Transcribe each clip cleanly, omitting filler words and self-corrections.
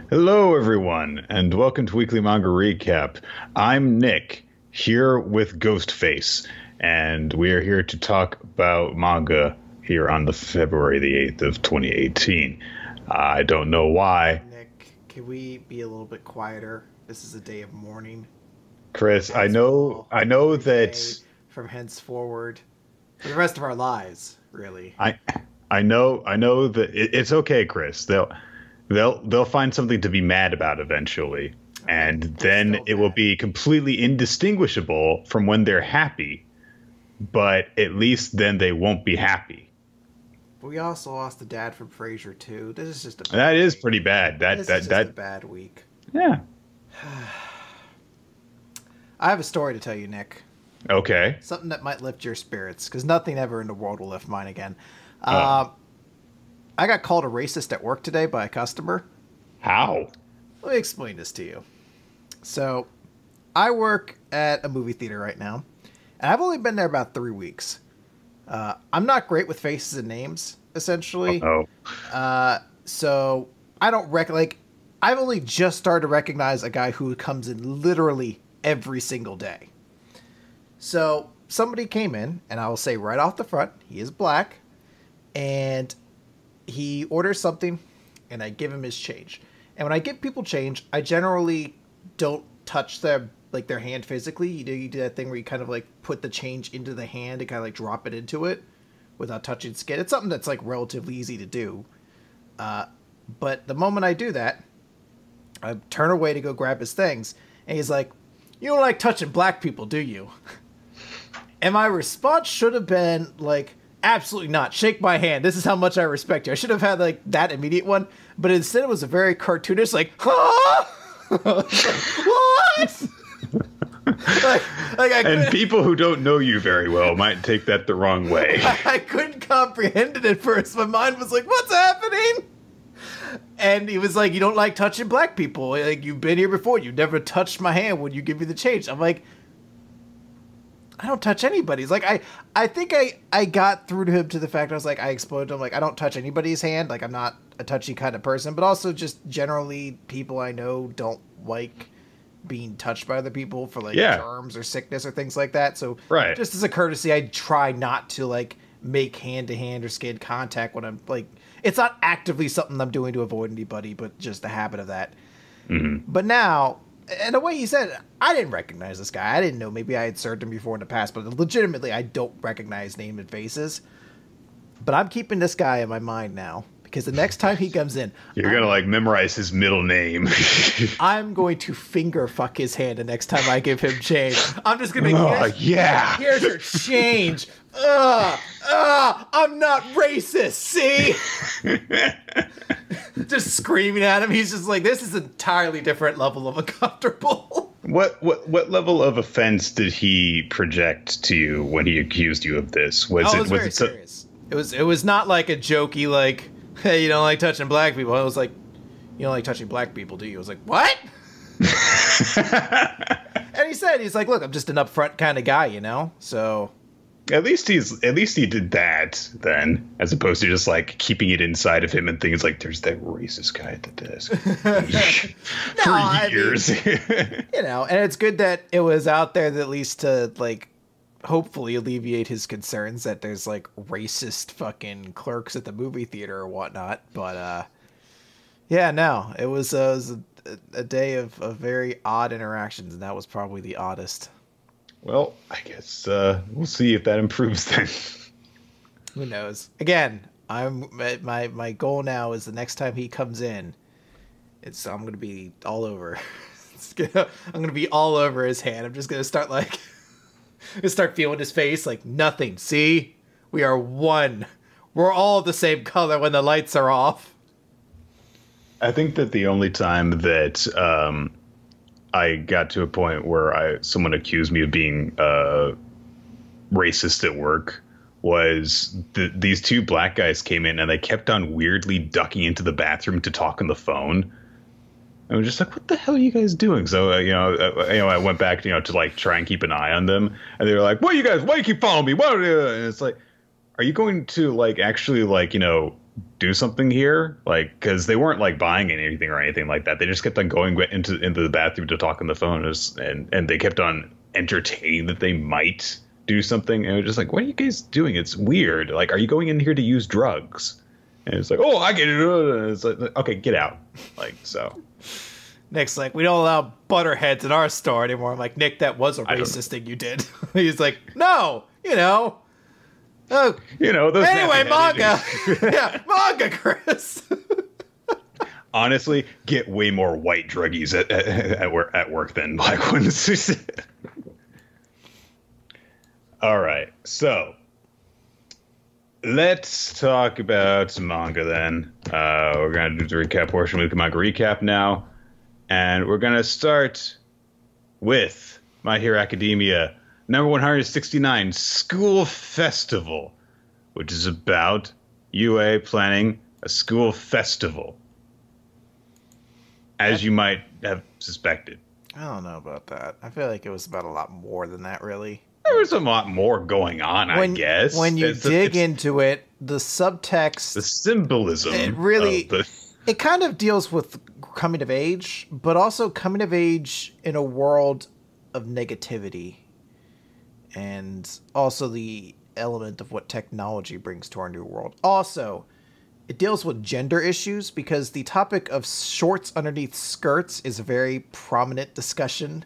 Hello, everyone, and welcome to Weekly Manga Recap. I'm Nick, here with Ghostface, and we are here to talk about manga here on the February the 8th of 2018. I don't know why. Nick, can we be a little bit quieter? This is a day of mourning. Chris, I know that from henceforward, for the rest of our lives, really. I know that it's okay, Chris. They'll find something to be mad about eventually, and then it will be completely indistinguishable from when they're happy. But at least then they won't be happy. We also lost the dad from Frasier too. This is just that is pretty bad. This is just a bad week. Yeah. I have a story to tell you, Nick. Okay. Something that might lift your spirits, because nothing ever in the world will lift mine again. I got called a racist at work today by a customer. How? Let me explain this to you. So, I work at a movie theater right now, and I've only been there about 3 weeks. I'm not great with faces and names, essentially. So, I don't I've only just started to recognize a guy who comes in literally every single day. So, somebody came in, and I will say right off the front, he is black, and he orders something, and I give him his change. And when I give people change, I generally don't touch their hand physically. You do that thing where you kind of put the change into the hand and kind of drop it into it without touching skin. It's something that's relatively easy to do. But the moment I do that, I turn away to go grab his things, and he's like, "You don't like touching black people, do you?" And my response should have been absolutely not. Shake my hand. This is how much I respect you. I should have had that immediate one, but instead it was a very cartoonish huh? What? And people who don't know you very well might take that the wrong way. I couldn't comprehend it at first. My mind was like, what's happening? And he was like, you don't like touching black people. You've been here before. You never touched my hand when you give me the change. I'm like, I don't touch anybody's. I think I got through to him to the fact I was I exploded to him, I don't touch anybody's hand. I'm not a touchy kind of person, but also just generally people I know don't like being touched by other people for germs or sickness or things like that. So just as a courtesy, I try not to make hand-to-hand or skin contact when I'm it's not actively something I'm doing to avoid anybody, but just the habit of that. Mm-hmm. But now, and the way he said it, I didn't recognize this guy. I didn't know. Maybe I had served him before in the past, but legitimately, I don't recognize name and faces. But I'm keeping this guy in my mind now, because the next time he comes in... You're going to, memorize his middle name. I'm going to finger fuck his hand the next time I give him change. I'm just going to... Here's your change. I'm not racist, see? Just screaming at him. He's just this is an entirely different level of uncomfortable. What level of offense did he project to you when he accused you of this? Was it very serious. It was not a jokey hey, you don't like touching black people. I was like, you don't like touching black people, do you? I was like, what? And he's like, look, I'm just an upfront kind of guy, so At least he did that then, as opposed to just keeping it inside of him and things there's that racist guy at the desk for years. And it's good that it was out there at least to hopefully alleviate his concerns that there's racist fucking clerks at the movie theater or whatnot. But it was a day of very odd interactions, and that was probably the oddest. Well, I guess we'll see if that improves then. Who knows? Again, my goal now is the next time he comes in, I'm gonna be all over. I'm gonna be all over his hand. I'm just gonna start start feeling his face nothing. See, we are one. We're all the same color when the lights are off. I think that the only time that I got to a point where someone accused me of being racist at work was these two black guys came in and they kept on weirdly ducking into the bathroom to talk on the phone. I was just what the hell are you guys doing? So, I went back, to try and keep an eye on them. And they were like, what you guys, why do you keep following me? What? And it's are you going to actually do something here? Like, because they weren't like buying anything or anything like that. They just kept on going into the bathroom to talk on the phone, and they kept on entertaining that they might do something. And it was just like, what are you guys doing? It's weird. Like, are you going in here to use drugs? And it's like, oh, I get it. And it's like, okay, get out. Like, so. Nick's like, we don't allow butterheads in our store anymore. I'm like, Nick, that was a racist thing you did. He's like, no, Oh, those anyway, manga. Yeah, manga, Chris. Honestly, get way more white druggies at work than black ones. All right, so let's talk about some manga then. We're going to do the recap portion. We'll do manga recap now. And we're going to start with My Hero Academia, number 169, School Festival, which is about UA planning a school festival, as you might have suspected. I don't know about that. I feel like it was about a lot more than that, really. There was a lot more going on, I guess. When you dig into it, the subtext... The symbolism. It really... It kind of deals with coming of age, but also coming of age in a world of negativity. And also the element of what technology brings to our new world. Also, it deals with gender issues because the topic of shorts underneath skirts is a very prominent discussion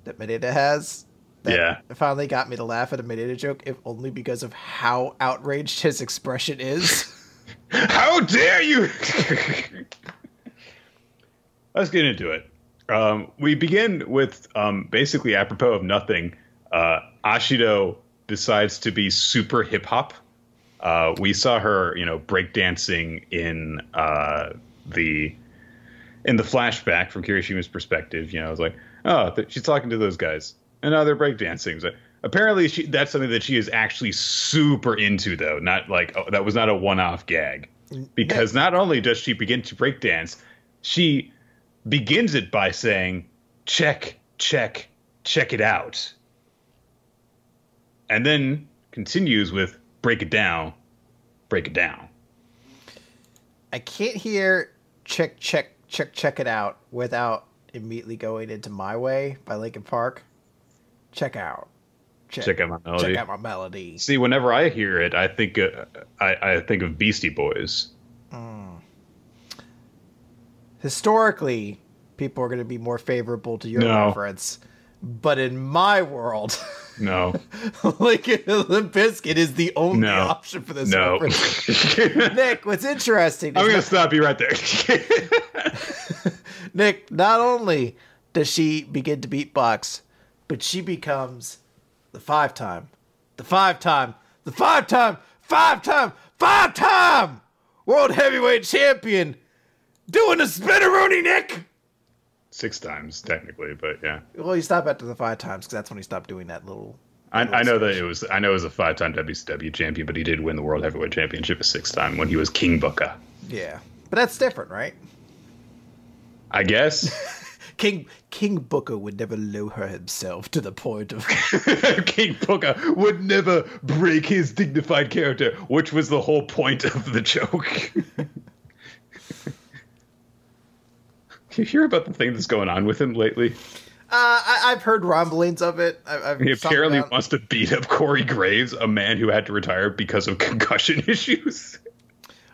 that Mineta has. That finally got me to laugh at a Mineta joke, if only because of how outraged his expression is. How dare you! Let's get into it. We begin with basically apropos of nothing. Ashido decides to be super hip hop. We saw her, breakdancing in the flashback from Kirishima's perspective. I was like, oh, she's talking to those guys, and now they're breakdancing. So apparently, that's something that she is actually super into, though. Not like that was not a one-off gag, because not only does she begin to breakdance, she begins it by saying, "Check, check, check it out," and then continues with "Break it down, break it down." I can't hear "check, check, check, check it out" without immediately going into "My Way" by Linkin Park. Check out. Check out my melody. Check out my melody. See, whenever I hear it, I think I think of Beastie Boys. Historically, people are going to be more favorable to your reference, but in my world, no, Linkin Limp Bizkit is the only option for this reference. Nick, what's interesting? I'm going to stop you right there. Nick, not only does she begin to beatbox, but she becomes the five-time world heavyweight champion doing a spinneroonie, Nick. 6 times technically, but yeah. Well, you stop after the 5 times because that's when he stopped doing that little. I know that it was. I know it was a 5-time WCW champion, but he did win the world heavyweight championship a 6th time when he was King Booker. Yeah, but that's different, right? I guess. King Booker would never lower himself to the point of... King Booker would never break his dignified character, which was the whole point of the joke. You hear about the thing that's going on with him lately? I've heard rumblings of it. He apparently wants to beat up Corey Graves, a man who had to retire because of concussion issues.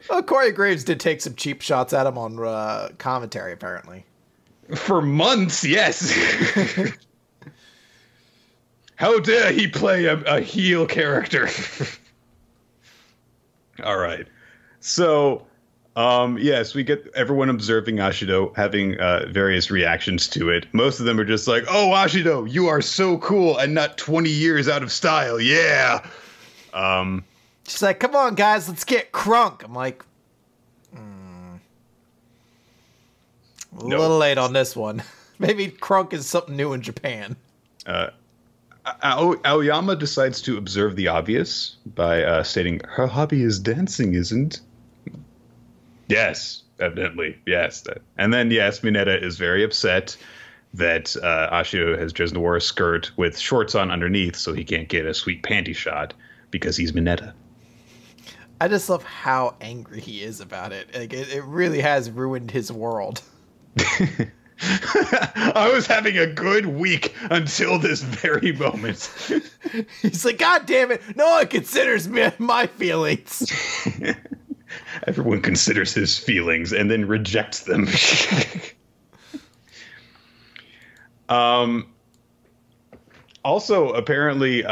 Well, Corey Graves did take some cheap shots at him on commentary, apparently. For months, yes. How dare he play a heel character? All right. So, yes, we get everyone observing Ashido, having various reactions to it. Most of them are just like, oh, Ashido, you are so cool and not 20 years out of style. Yeah. She's like, come on, guys, let's get crunk. I'm like, a little late on this one. Maybe crunk is something new in Japan. Aoyama decides to observe the obvious by stating, her hobby is dancing, isn't? Yes, evidently. Yes. And then, yes, Mineta is very upset that Ashido has chosen to wear a skirt with shorts on underneath so he can't get a sweet panty shot because he's Mineta. I just love how angry he is about it. Like it really has ruined his world. I was having a good week until this very moment. He's like, God damn it! No one considers my feelings. Everyone considers his feelings and then rejects them. Also, apparently,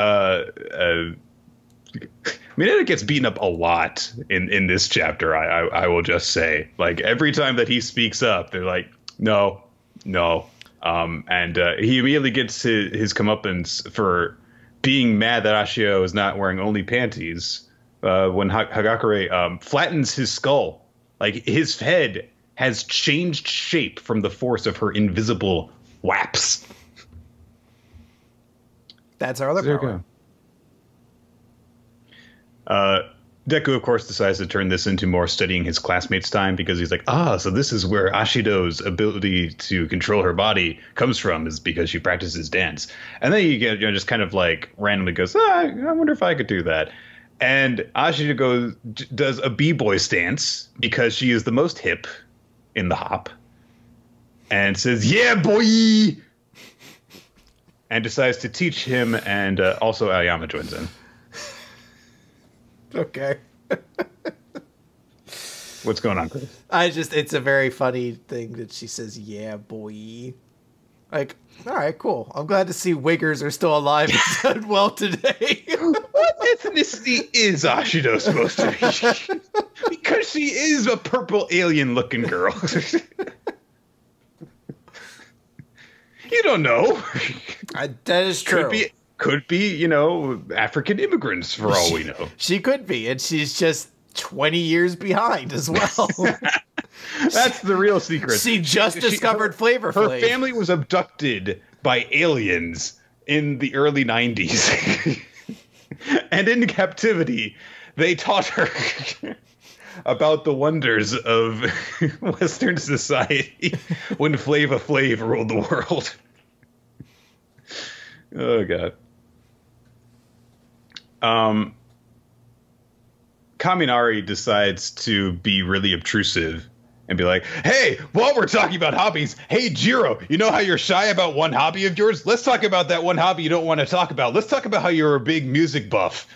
Mineta gets beaten up a lot in this chapter. I will just say, like, every time that he speaks up, they're like, no. And he immediately gets his comeuppance for being mad that Ashio is not wearing only panties when Hagakure flattens his skull. Like, his head has changed shape from the force of her invisible whaps. That's our other power. Deku, of course, decides to turn this into more studying his classmates' time because he's like, so this is where Ashido's ability to control her body comes from, is because she practices dance. And then you get, just kind of like randomly goes, I wonder if I could do that. And Ashido does a b-boy stance because she is the most hip in the hop and says, yeah, boy! And decides to teach him, and also Aoyama joins in. Okay. What's going on, Chris? It's a very funny thing that she says, yeah, boy. Like, all right, cool. I'm glad to see Wiggers are still alive and done well today. What ethnicity is Ashido supposed to be? Because she is a purple alien-looking girl. You don't know. That is true. Could be, African immigrants for all we know. She could be, and she's just 20 years behind as well. That's the real secret. She just discovered Flavor Flav. Her family was abducted by aliens in the early 90s. And in captivity, they taught her about the wonders of Western society when Flava Flav ruled the world. Oh, God. Kaminari decides to be really obtrusive and be like, hey, while we're talking about hobbies, hey, Jiro, you know how you're shy about one hobby of yours? Let's talk about that one hobby you don't want to talk about. Let's talk about how you're a big music buff.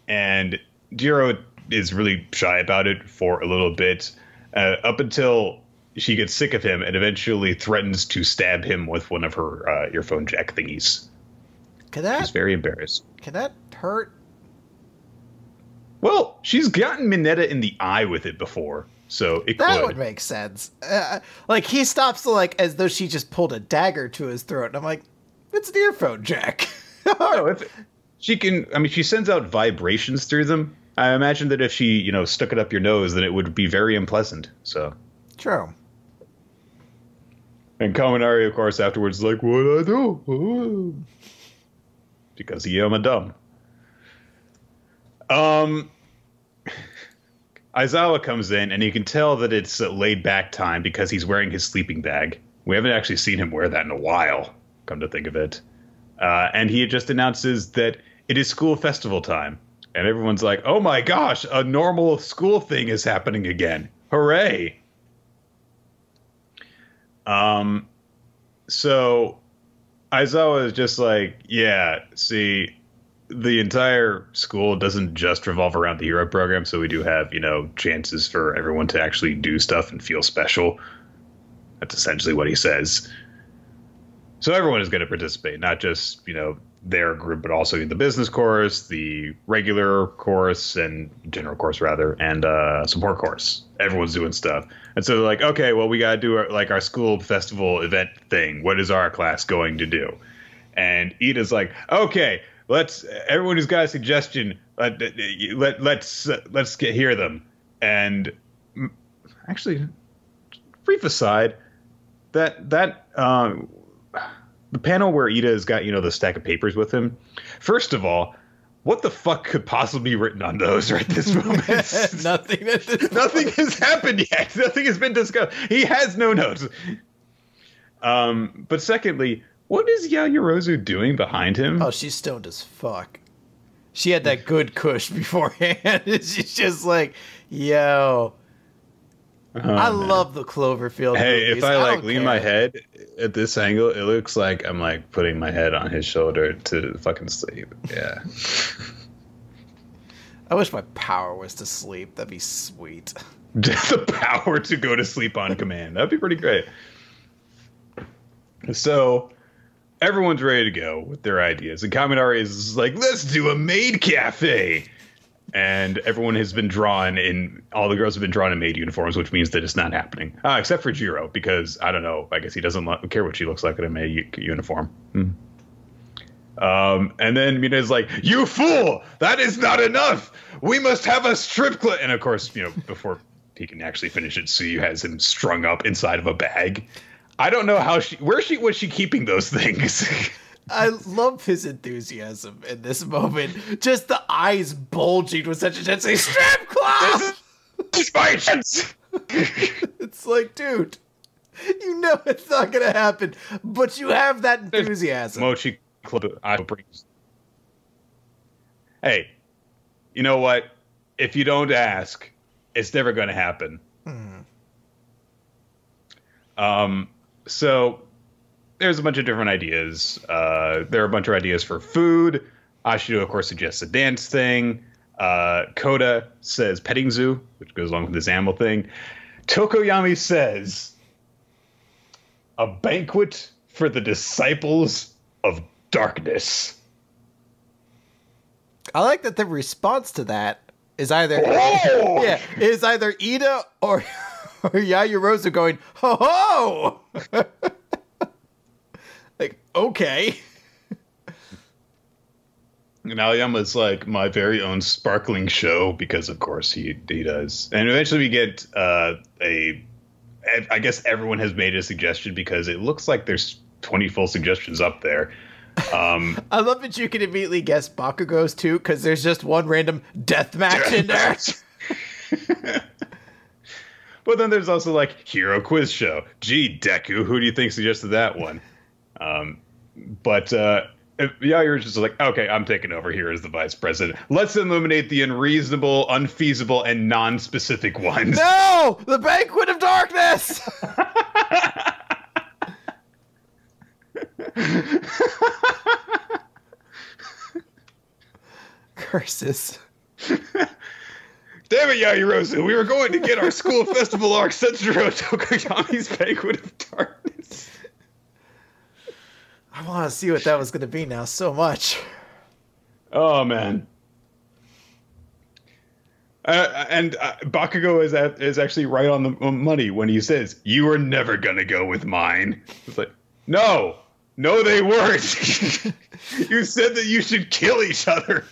And Jiro is really shy about it for a little bit, up until she gets sick of him and eventually threatens to stab him with one of her earphone jack thingies. She's very embarrassed. Can that hurt? Well, she's gotten Mineta in the eye with it before, so it that could. Would make sense. Like, he stops as though she just pulled a dagger to his throat, and I'm like, it's an earphone jack. No, she sends out vibrations through them. I imagine that if she, stuck it up your nose, then it would be very unpleasant. So true. And Kaminari, of course, afterwards is like, what'd I do? Because I am a dumb. Aizawa comes in, and you can tell that it's laid back time because he's wearing his sleeping bag. We haven't actually seen him wear that in a while, come to think of it. And he just announces that it is school festival time. And everyone's like, oh my gosh, a normal school thing is happening again. Hooray. So Aizawa is just like, yeah, see, the entire school doesn't just revolve around the hero program. So we do have, chances for everyone to actually do stuff and feel special. That's essentially what he says. So everyone is going to participate, not just, their group, but also the business course, the regular course, and general course rather, and support course. Everyone's doing stuff. And so they're like, okay, well, we got to do our school festival event thing. What is our class going to do? And Ida's like, okay, everyone who's got a suggestion, let's hear them. And actually, brief aside, the panel where Ida has got, the stack of papers with him. First of all, what the fuck could possibly be written on those right this moment? Nothing. Nothing has happened yet. Nothing has been discussed. He has no notes. But secondly, what is Yayorozu doing behind him? Oh, she's stoned as fuck. She had that good kush beforehand. She's just like, yo. I love the Cloverfield Hey, movies. if I like don't lean care. my head at this angle, it looks like I'm like putting my head on his shoulder to fucking sleep. Yeah. I wish my power was to sleep. That'd be sweet. The power to go to sleep on command. That'd be pretty great. So everyone's ready to go with their ideas. And Kaminari is like, let's do a maid cafe. And everyone has been drawn in, all the girls have been drawn in maid uniforms, which means that it's not happening. Except for Jiro, because, I don't know, I guess he doesn't care what she looks like in a maid uniform. And then Mina's like, you fool! That is not enough! We must have a strip club! And of course, you know, before he can actually finish it, Suyu has him strung up inside of a bag. I don't know how was she keeping those things? I love his enthusiasm in this moment. Just the eyes bulging with such a chance. Say, strip club! This is my chance! It's like, dude, you know it's not going to happen, but you have that enthusiasm. Mochi Club. Hey, you know what? If you don't ask, it's never going to happen. So there's a bunch of different ideas. There are a bunch of ideas for food. Ashido, of course, suggests a dance thing. Koda says petting zoo, which goes along with this animal thing. Tokoyami says a banquet for the disciples of darkness. I like that the response to that is either is either Ida or Yayarosa going, ho ho! Like, okay. And Aoyama's like my very own sparkling show, because of course he does. And eventually we get I guess everyone has made a suggestion, because it looks like there's 20 full suggestions up there. I love that you can immediately guess Bakugo's too, because there's just one random death match in there. But then there's also like Hero Quiz Show. Gee, Deku, who do you think suggested that one? But Yair's just like, okay, I'm taking over here as the vice president. Let's eliminate the unreasonable, unfeasible, and non-specific ones. No! The Banquet of Darkness! Curses. Damn it, Yajirosa, we were going to get our school festival arc Setsuro Tokoyami's Banquet of Darkness. I want to see what that was going to be now so much. Oh, man. And Bakugo is actually right on the money when he says, you were never going to go with mine. It's like, no, they weren't. You said that you should kill each other.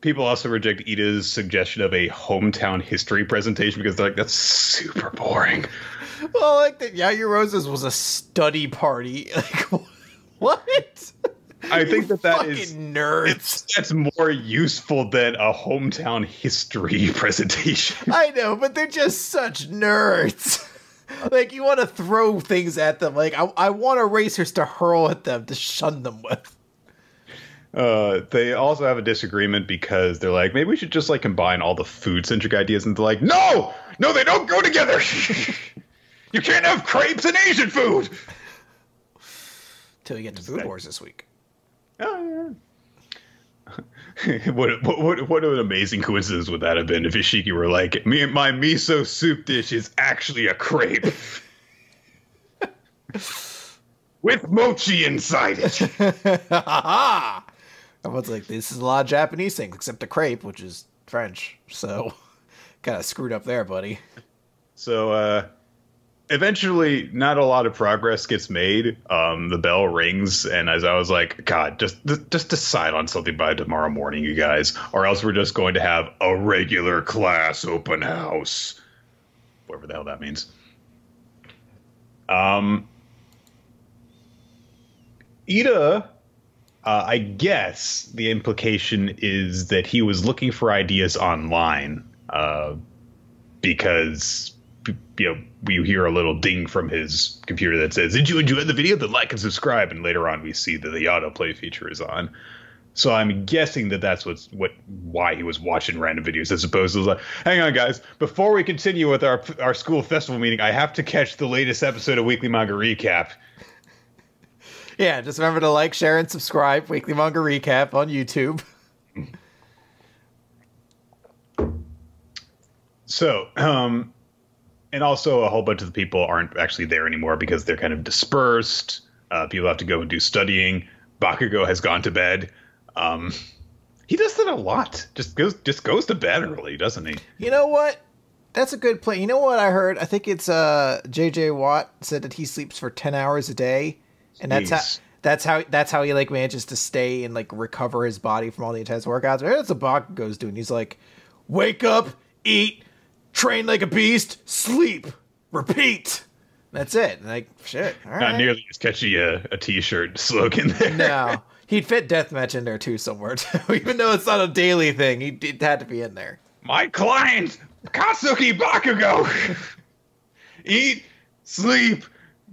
People also reject Ida's suggestion of a hometown history presentation, because they're like, that's super boring. Well, like that Yajirosa's was a study party. Like, what? I think that fucking is nerds. That's more useful than a hometown history presentation. I know, but they're just such nerds. Like, you want to throw things at them. Like, I want erasers to hurl at them, to shun them with. They also have a disagreement, because they're like, maybe we should just like combine all the food-centric ideas, and they're like, no, they don't go together. You can't have crepes and Asian food. Till you get to Food Wars this week. Oh, yeah. What an amazing coincidence would that have been if Ishiki were like, my miso soup dish is actually a crepe with mochi inside it. Everyone's like, this is a lot of Japanese things, except the crepe, which is French. So, kind of screwed up there, buddy. So, eventually, not a lot of progress gets made. The bell rings, and as I was like, God, just decide on something by tomorrow morning, you guys, or else we're just going to have a regular class open house. Whatever the hell that means. Ida, I guess the implication is that he was looking for ideas online, because we hear a little ding from his computer that says, "Did you enjoy the video? Then like and subscribe." And later on, we see that the autoplay feature is on. So I'm guessing that that's why he was watching random videos, as opposed to like, hang on, guys, before we continue with our school festival meeting, I have to catch the latest episode of Weekly Manga Recap. Yeah, just remember to like, share, and subscribe. Weekly Manga Recap on YouTube. So, and also a whole bunch of the people aren't actually there anymore because they're kind of dispersed. People have to go and do studying. Bakugo has gone to bed. He does that a lot. Just goes to bed early, doesn't he? You know what? That's a good point. You know what I heard? I think it's J.J. Watt said that he sleeps for 10 hours a day, and that's how he like manages to stay and like recover his body from all the intense workouts. That's what Bakugo's doing. He's like, wake up, eat, train like a beast, sleep, repeat. That's it. Like, shit. All right. Not nearly as catchy a t-shirt slogan there. No. He'd fit deathmatch in there too somewhere too. Even though it's not a daily thing, it had to be in there. My client, Katsuki Bakugo. Eat, sleep,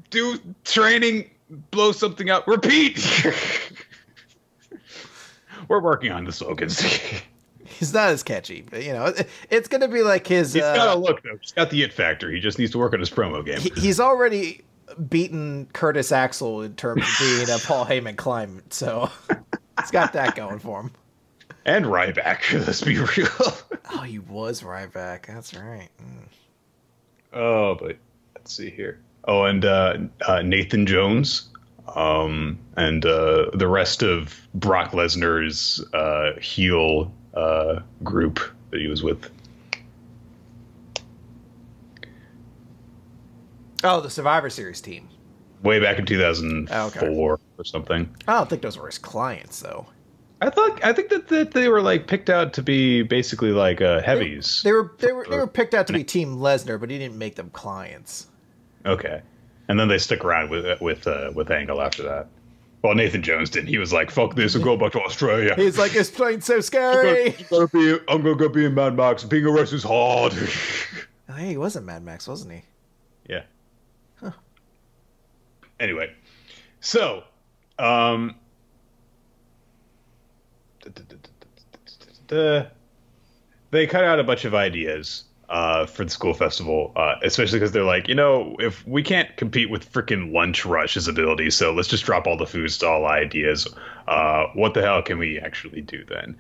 do training, blow something up, repeat. We're working on the slogans. He's not as catchy, but you know, it's going to be like his... He's got a look, though. He's got the it factor. He just needs to work on his promo game. He's already beaten Curtis Axel in terms of being a Paul Heyman climate, so he's got that going for him. And Ryback, let's be real. Oh, he was Ryback. That's right. Oh, but let's see here. Oh, and Nathan Jones, and the rest of Brock Lesnar's heel group that he was with. Oh, the Survivor Series team. Way back in 2004 or something. I don't think those were his clients, though. I think that they were like picked out to be basically like heavies. They were picked out to be Team Lesnar, but he didn't make them clients. Okay, and then they stuck around with Angle after that. Well, Nathan Jones didn't. He was like, "Fuck this and go back to Australia." He's like, "It's playing so scary." I'm gonna go be in Mad Max. Being a wrestler's hard. Oh, hey, he wasn't Mad Max, wasn't he? Yeah. Huh. Anyway, so they cut out a bunch of ideas for the school festival, especially because they're like, if we can't compete with freaking Lunch Rush's abilities, so let's just drop all the food stall ideas. What the hell can we actually do then?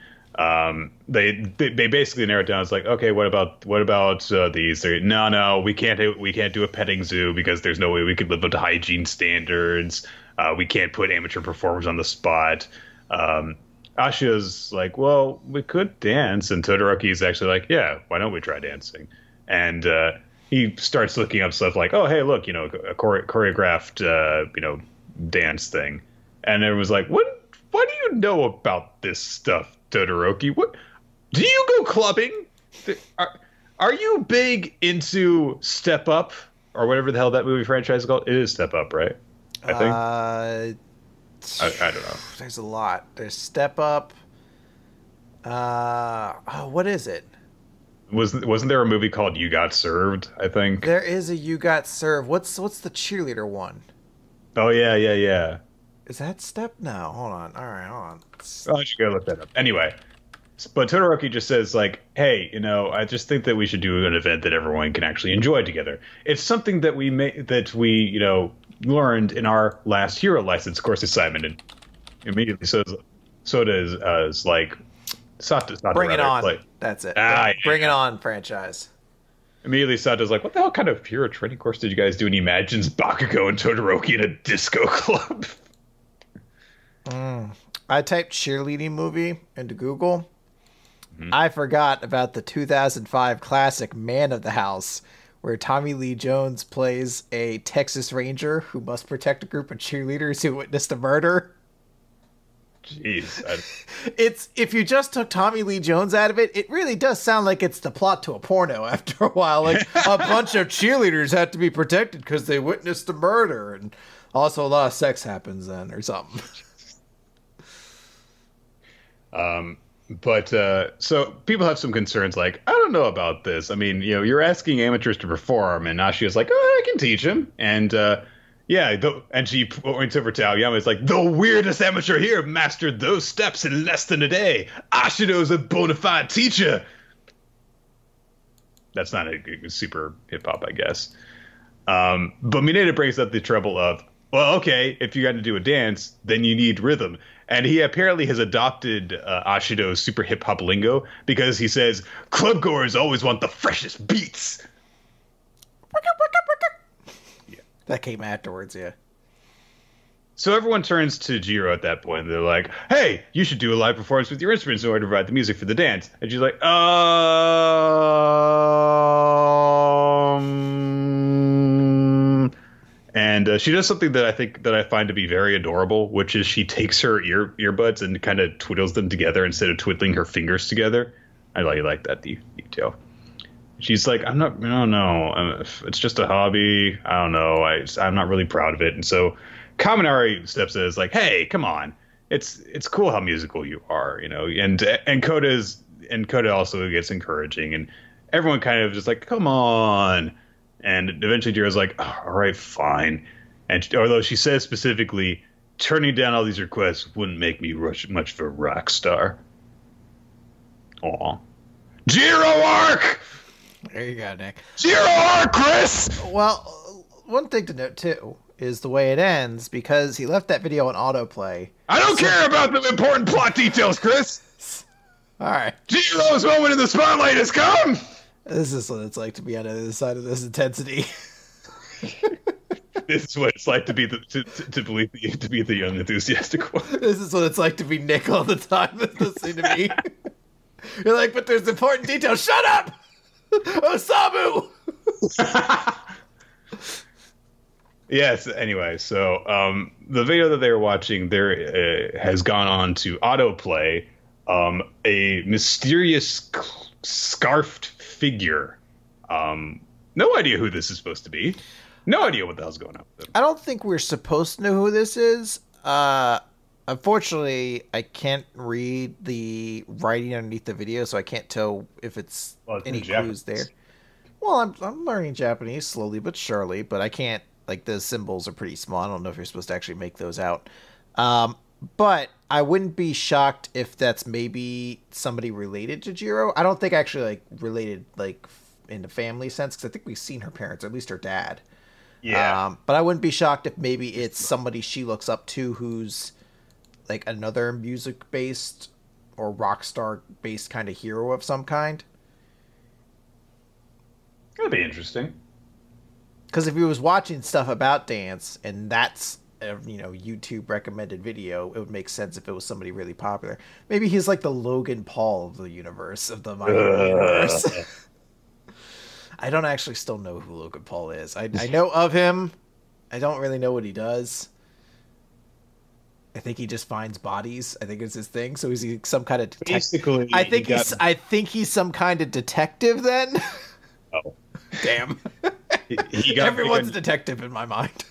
They basically narrow it down. It's like, okay, what about these? No, we can't do a petting zoo because there's no way we could live up to hygiene standards. We can't put amateur performers on the spot. Ashia's like, well, we could dance, and Todoroki's actually like, yeah, why don't we try dancing? And he starts looking up stuff like, oh, hey, look, a choreographed, dance thing, and everyone's like, what do you know about this stuff, Todoroki? What do you go clubbing? Are you big into Step Up or whatever the hell that movie franchise is called? It is Step Up, right? I think. I don't know. There's a lot. There's Step Up. What is it? Wasn't there a movie called You Got Served? I think there is a You Got Served. What's the cheerleader one? Oh yeah. Is that Step? No, hold on. All right, hold on. Oh, I should go look that up. Anyway, but Todoroki just says like, hey, I just think that we should do an event that everyone can actually enjoy together. It's something that we learned in our last Hero license course assignment, and immediately Soda is like, Sata, bring it on. Like, that's it. Bring it on franchise. Immediately Sato's like, what the hell kind of hero training course did you guys do? And he imagines Bakugo and Todoroki in a disco club. I typed cheerleading movie into Google. I forgot about the 2005 classic Man of the House, where Tommy Lee Jones plays a Texas Ranger who must protect a group of cheerleaders who witnessed a murder. Jeez. It's, if you just took Tommy Lee Jones out of it, it really does sound like it's the plot to a porno after a while. Like, a bunch of cheerleaders had to be protected because they witnessed a murder, and also a lot of sex happens then, or something. But so people have some concerns, like, I don't know about this. I mean, you're asking amateurs to perform, and Ashia's like, oh, I can teach him. And yeah, and she points over to Aoyama. It's like, the weirdest amateur here mastered those steps in less than a day. Ashido's a bona fide teacher. That's not a super hip hop, I guess. But Mineta brings up the trouble of, well, okay, if you got to do a dance, then you need rhythm. And he apparently has adopted Ashido's super hip hop lingo because he says, clubgoers always want the freshest beats. Yeah. That came afterwards, yeah. So everyone turns to Jiro at that point. They're like, hey, you should do a live performance with your instruments in order to provide the music for the dance. And she's like, And she does something that I find to be very adorable, which is she takes her earbuds and kind of twiddles them together instead of twiddling her fingers together. I like that detail. She's like, I don't know. It's just a hobby. I don't know. I'm not really proud of it. And so Kaminari steps in, is like, hey, come on. It's cool how musical you are, And Kota also gets encouraging, and everyone kind of just like, come on. And eventually Jiro's like, oh, all right, fine. And although she says specifically, turning down all these requests wouldn't make me much of a rock star. Aw. Jiro arc! There you go, Nick. Jiro arc, Chris! Well, one thing to note, too, is the way it ends, because he left that video on autoplay. I don't care about the important plot details, Chris! All right. Jiro's moment in the spotlight has come! This is what it's like to be on the other side of this intensity. This is what it's like to be the young enthusiastic one. This is what it's like to be Nick all the time listening to me. You're like, but there's important details. Shut up, Osamu. Yes. Anyway, so the video that they were watching there has gone on to autoplay a mysterious scarfed figure. No idea who this is supposed to be. No idea what the hell's going on with him. I don't think we're supposed to know who this is. Unfortunately, I can't read the writing underneath the video, so I can't tell if it's any clues there. Well, I'm learning Japanese slowly but surely, but I can't, like, the symbols are pretty small. I don't know if you're supposed to actually make those out. But I wouldn't be shocked if that's maybe somebody related to Jiro. I don't think actually, like, related, like, in the family sense, because I think we've seen her parents, or at least her dad. Yeah. But I wouldn't be shocked if maybe it's somebody she looks up to who's, like, another music-based or rock star-based kind of hero of some kind. That'd be interesting. Because if he was watching stuff about dance, and that's a, YouTube recommended video, it would make sense if it was somebody really popular. Maybe he's like the Logan Paul of the universe, of the Manga universe. I don't actually still know who Logan Paul is. I know of him. I don't really know what he does. I think he just finds bodies. I think it's his thing. So is he some kind of detective? Basically, I think he's some kind of detective then. Oh. Damn. Everyone's a detective in my mind.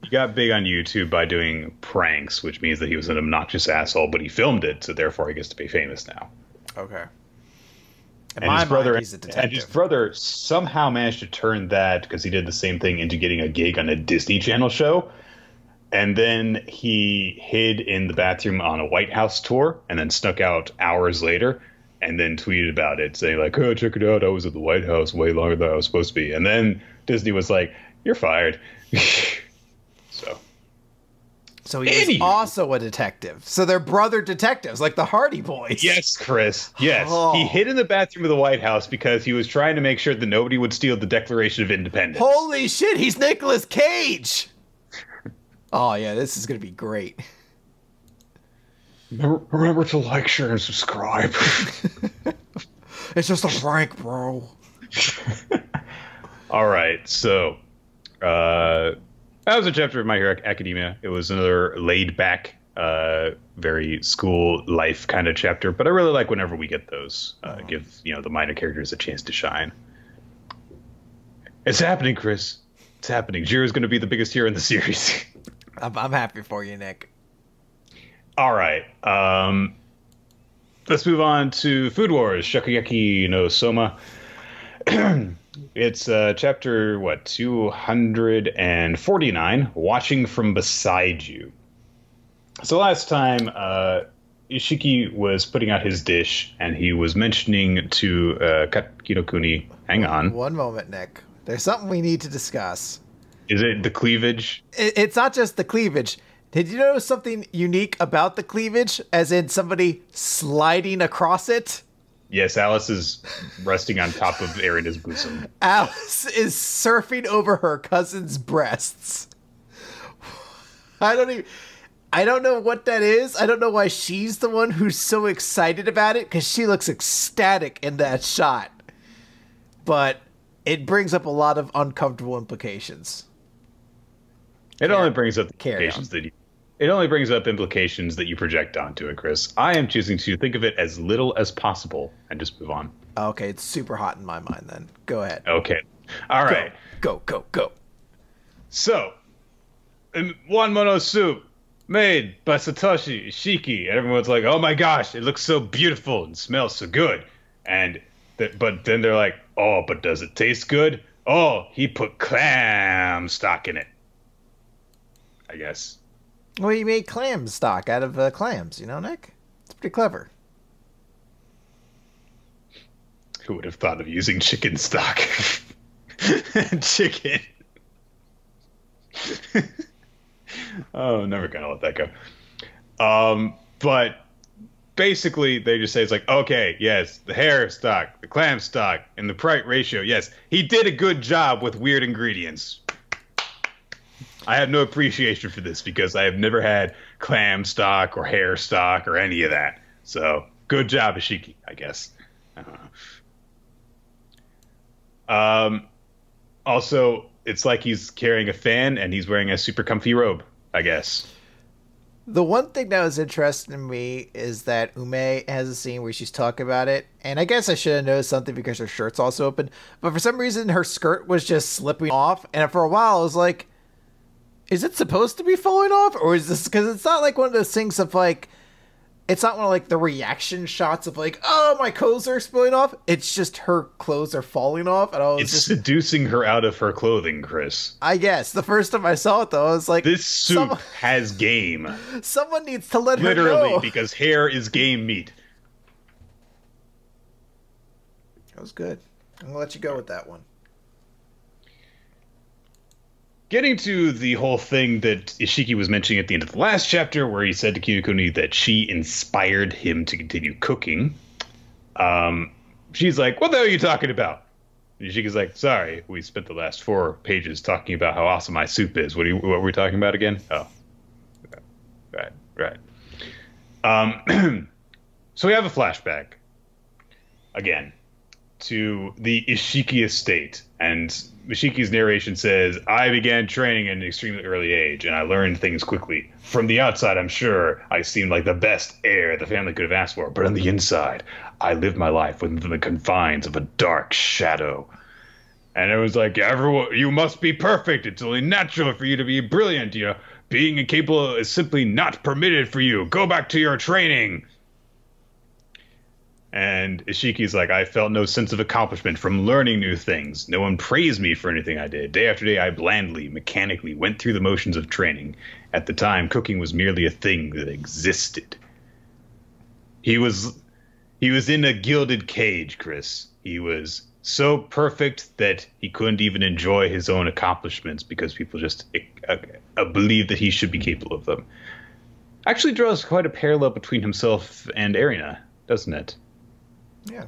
He got big on YouTube by doing pranks, which means that he was an obnoxious asshole, but he filmed it, so therefore he gets to be famous now. Okay. And his brother somehow managed to turn that, because he did the same thing, into getting a gig on a Disney Channel show. And then he hid in the bathroom on a White House tour and then snuck out hours later and then tweeted about it, saying like, oh, check it out. I was at the White House way longer than I was supposed to be. And then Disney was like, you're fired. So he was also a detective. So they're brother detectives, like the Hardy Boys. Yes, Chris. Yes. Oh. He hid in the bathroom of the White House because he was trying to make sure that nobody would steal the Declaration of Independence. Holy shit, he's Nicolas Cage! Oh, yeah, this is going to be great. Remember to like, share, and subscribe. It's just a prank, bro. All right, so that was a chapter of My Hero Academia. It was another laid-back, very school life kind of chapter, but I really like whenever we get those. Give the minor characters a chance to shine. It's happening, Chris. It's happening. Jiro's going to be the biggest hero in the series. I'm happy for you, Nick. All right. let's move on to Food Wars, Shokugeki no Soma. It's chapter, 249, Watching from Beside You. So last time, Ishiki was putting out his dish, and he was mentioning to Katakuri, hang on. One moment, Nick. There's something we need to discuss. Is it the cleavage? It's not just the cleavage. Did you notice something unique about the cleavage, as in somebody sliding across it? Yes, Alice is resting on top of Erina's bosom. Alice is surfing over her cousin's breasts. I don't know what that is. I don't know why she's the one who's so excited about it, because she looks ecstatic in that shot. But it brings up a lot of uncomfortable implications. It only brings up implications that you project onto it, Chris. I am choosing to think of it as little as possible and just move on. Okay, it's super hot in my mind then. Go ahead. Okay. All right. Go. So, one mono soup made by Satoshi Ishiki. And everyone's like, oh my gosh, it looks so beautiful and smells so good. But then they're like, oh, but does it taste good? Oh, he put clam stock in it. I guess. Well, he made clam stock out of clams, Nick? It's pretty clever. Who would have thought of using chicken stock? Chicken. Oh, never gonna let that go. But basically, they just say it's like, okay, yes, the hair stock, the clam stock, and the right ratio. Yes, he did a good job with weird ingredients. I have no appreciation for this because I have never had clam stock or hair stock or any of that. So, good job, Ishiki, I guess. Also, it's like he's carrying a fan and he's wearing a super comfy robe, I guess. The one thing that was interesting to me is that Ume has a scene where she's talking about it, and I guess I should have noticed something because her shirt's also open, but for some reason her skirt was just slipping off, and for a while I was like, is it supposed to be falling off, or is this, because it's not like one of those things of like, it's not one of like the reaction shots of like, oh, my clothes are spilling off. It's just her clothes are falling off, and I was just seducing her out of her clothing, Chris. I guess the first time I saw it though, I was like, this soup has game. Someone needs to let her know. Literally, because hair is game meat. That was good. I'm gonna let you go with that one. Getting to the whole thing that Ishiki was mentioning at the end of the last chapter, where he said to Kirikuni that she inspired him to continue cooking. She's like, what the hell are you talking about? And Ishiki's like, sorry, we spent the last 4 pages talking about how awesome my soup is. What were we talking about again? Oh, right. So we have a flashback, again, to the Ishiki estate, and Ishiki's narration says, I began training at an extremely early age, and I learned things quickly. From the outside, I'm sure I seemed like the best heir the family could have asked for, but on the inside, I lived my life within the confines of a dark shadow. And it was like, everyone, you must be perfect. It's only natural for you to be brilliant. Being incapable is simply not permitted for you. Go back to your training. And Ishiki's like, I felt no sense of accomplishment from learning new things. No one praised me for anything I did. Day after day, I blandly, mechanically went through the motions of training. At the time, cooking was merely a thing that existed. He was in a gilded cage, Chris. He was so perfect that he couldn't even enjoy his own accomplishments because people just believed that he should be capable of them. Actually draws quite a parallel between himself and Erina, doesn't it? Yeah.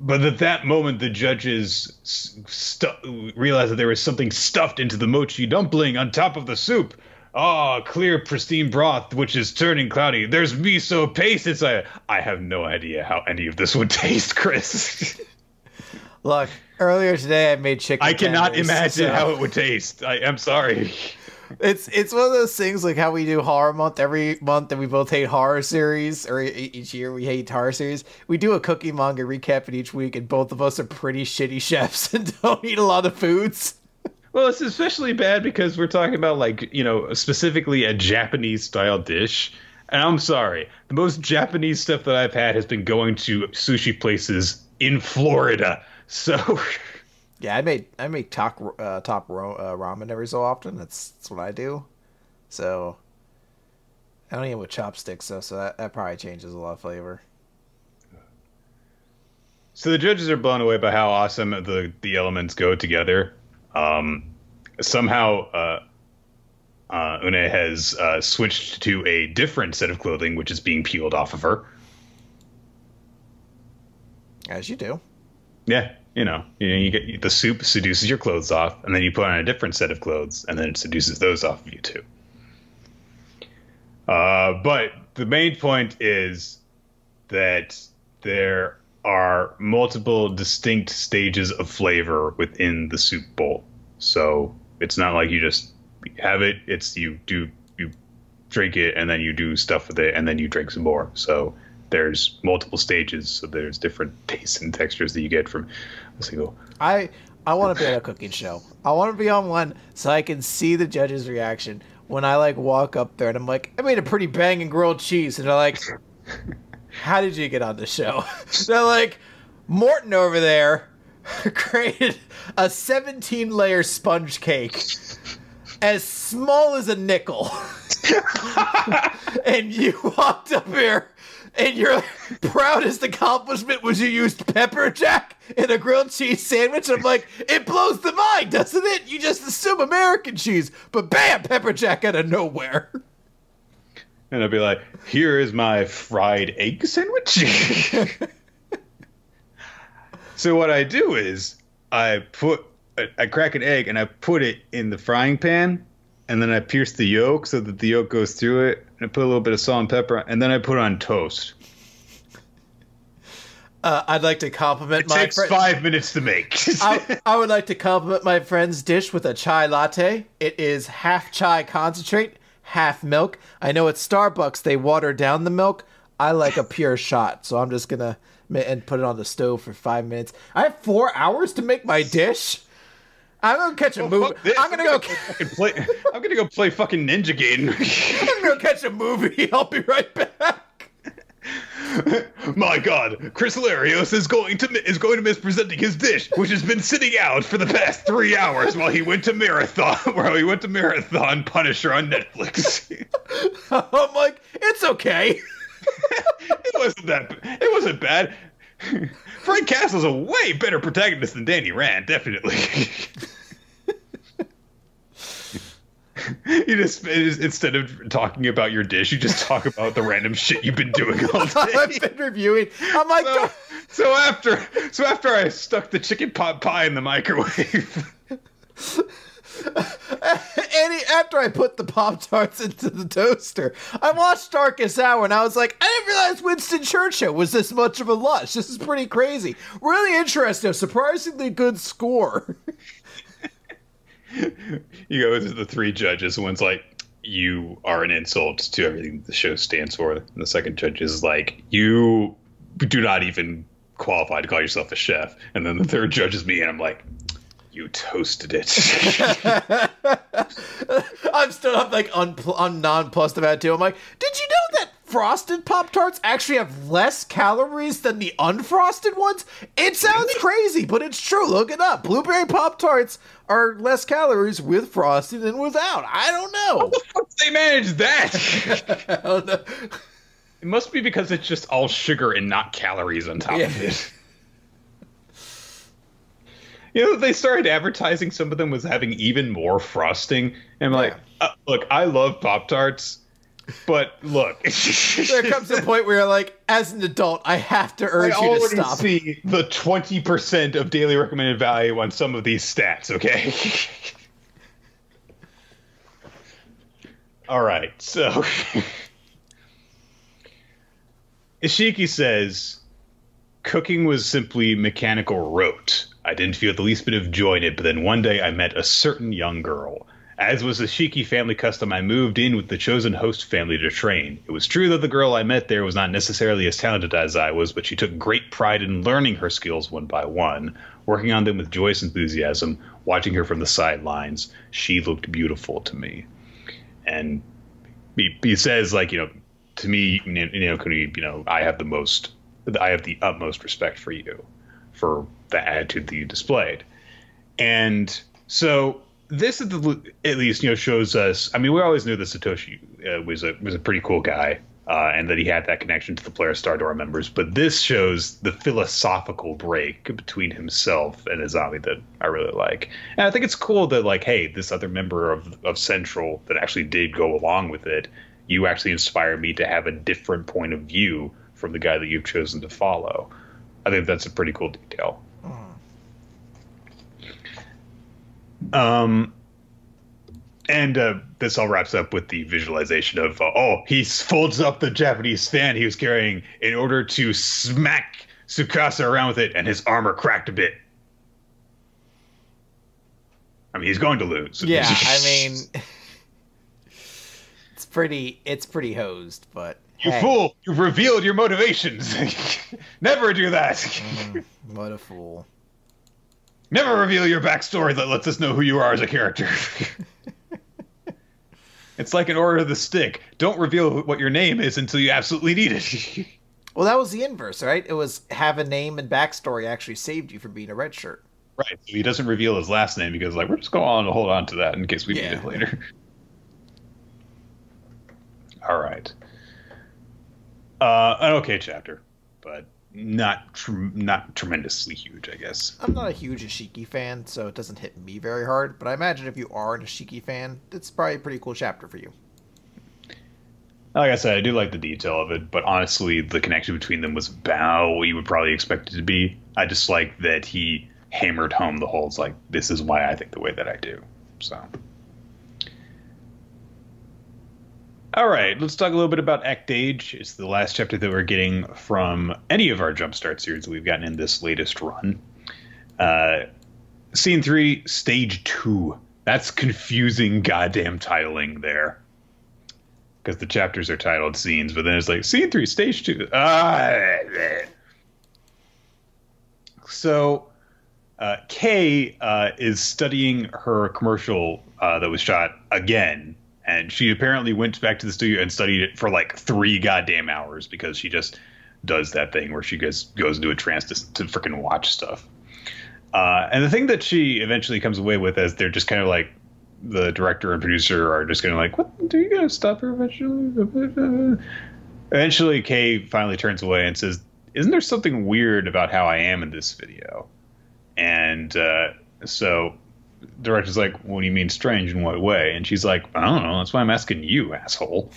But at that moment, the judges realized that there was something stuffed into the mochi dumpling on top of the soup. Oh, clear, pristine broth, which is turning cloudy. There's miso paste inside. I have no idea how any of this would taste, Chris. Look, earlier today I made chicken I cannot tenders, imagine how it would taste. I'm sorry. It's one of those things like how we do horror month every month and we both hate horror series, or each year we hate horror series. We do a cookie manga recap it each week, and both of us are pretty shitty chefs and don't eat a lot of foods. Well, it's especially bad because we're talking about, like, specifically a Japanese style dish. And I'm sorry, the most Japanese stuff that I've had has been going to sushi places in Florida. So, Yeah, I make ramen every so often. That's what I do. So I don't eat with chopsticks though, so that probably changes a lot of flavor. so the judges are blown away by how awesome the elements go together. Somehow, Une has switched to a different set of clothing, which is being peeled off of her. As you do. Yeah, you get the soup seduces your clothes off, and then you put on a different set of clothes, and then it seduces those off of you too. But the main point is that there are multiple distinct stages of flavor within the soup bowl. So it's not like you just have it. It's you drink it, and then you do stuff with it, and then you drink some more. So there's multiple stages. So there's different tastes and textures that you get from a single. I want to be on a cooking show. I want to be on one so I can see the judges' reaction when I like walk up there and I'm like, I made a pretty banging grilled cheese, and they're like, how did you get on the show? They're like, Morton over there created a 17-layer sponge cake as small as a nickel. And you walked up here and your proudest accomplishment was you used pepper jack in a grilled cheese sandwich. I'm like, it blows the mind, doesn't it? You just assume American cheese, but bam, pepper jack out of nowhere. And I'll be like, here is my fried egg sandwich. So what I do is I crack an egg and I put it in the frying pan, and then I pierce the yolk so that the yolk goes through it, and I put a little bit of salt and pepper, and then I put it on toast. I'd like to compliment my friend. It takes 5 minutes to make. I would like to compliment my friend's dish with a chai latte. It is half chai concentrate, half milk. I know at Starbucks they water down the milk. I like a pure shot, so I'm just gonna put it on the stove for 5 minutes. I have 4 hours to make my dish. I'm gonna catch a movie. I'm gonna go play fucking Ninja Gaiden. I'm gonna go catch a movie. I'll be right back. My God, Chris Larios is going to mispresenting his dish, which has been sitting out for the past 3 hours while he went to Marathon Punisher on Netflix. I'm like, it's okay. It wasn't bad. Frank Castle's a way better protagonist than Danny Rand, definitely. You just instead of talking about your dish, you just talk about the random shit you've been doing all day. I've been reviewing. I'm like, so after I stuck the chicken pot pie in the microwave. After I put the Pop-Tarts into the toaster, I watched Darkest Hour, and I was like, I didn't realize Winston Churchill was this much of a lush. This is pretty crazy. Really interesting. Surprisingly good score. You go to the three judges. One's like, you are an insult to everything the show stands for. And the second judge is like, you do not even qualify to call yourself a chef. And then the third judge is me, and I'm like, you toasted it. I'm still like nonplussed about it too. I'm like, did you know that frosted Pop-Tarts actually have less calories than the unfrosted ones? It sounds crazy, but it's true. Look it up. Blueberry Pop-Tarts are less calories with frosting than without. I don't know. How the fuck did they manage that? I don't know. It must be because it's just all sugar and not calories on top of it. You know, they started advertising some of them was having even more frosting. And I'm like, look, I love Pop-Tarts, but look. There comes a point where you're like, as an adult, I have to urge you to stop. I already see the 20% of daily recommended value on some of these stats, okay? All right, so Ishiki says, cooking was simply mechanical rote. I didn't feel the least bit of joy in it, but then one day I met a certain young girl. As was the Ishiki family custom, I moved in with the chosen host family to train. It was true that the girl I met there was not necessarily as talented as I was, but she took great pride in learning her skills one by one, working on them with joyous enthusiasm, watching her from the sidelines. She looked beautiful to me. And he says, like, you know, to me, I have the utmost respect for you for the attitude that you displayed. And so this at least shows us. I mean, we always knew that Satoshi was a pretty cool guy, and that he had that connection to the Polaris Star Door members. But this shows the philosophical break between himself and Izami that I really like. And I think it's cool that, like, hey, this other member of Central that actually did go along with it, you actually inspire me to have a different point of view from the guy that you've chosen to follow. I think that's a pretty cool detail. And this all wraps up with the visualization of, he folds up the Japanese fan he was carrying in order to smack Tsukasa around with it, and his armor cracked a bit. I mean, he's going to lose. Yeah, I mean, it's pretty hosed, but you fool! You've revealed your motivations. Never do that. What a fool. Never reveal your backstory that lets us know who you are as a character. It's like an Order of the Stick. Don't reveal what your name is until you absolutely need it. Well, that was the inverse, right? It was have a name and backstory actually saved you from being a red shirt. Right. So he doesn't reveal his last name because, like, we're just going to hold on to that in case we need it later. All right. An okay chapter, but not tremendously huge, I guess. I'm not a huge Ishiki fan, so it doesn't hit me very hard. But I imagine if you are an Ishiki fan, it's probably a pretty cool chapter for you. Like I said, I do like the detail of it, but honestly, the connection between them was about what you would probably expect it to be. I just like that he hammered home the whole, it's like, this is why I think the way that I do. So. All right, let's talk a little bit about Act Age. It's the last chapter that we're getting from any of our Jumpstart series that we've gotten in this latest run. Scene 3, Stage 2. That's confusing goddamn titling there. Because the chapters are titled scenes, but then it's like, Scene 3, Stage 2. So, Kay is studying her commercial that was shot again. And she apparently went back to the studio and studied it for like 3 goddamn hours because she just does that thing where she goes into a trance to freaking watch stuff. And the thing that she eventually comes away with is they're just kind of like, the director and producer are just kind of like, what, do you gotta stop her eventually? Eventually, Kay finally turns away and says, isn't there something weird about how I am in this video? And so... director's like, what do you mean strange? In what way? And she's like, I don't know. That's why I'm asking you, asshole.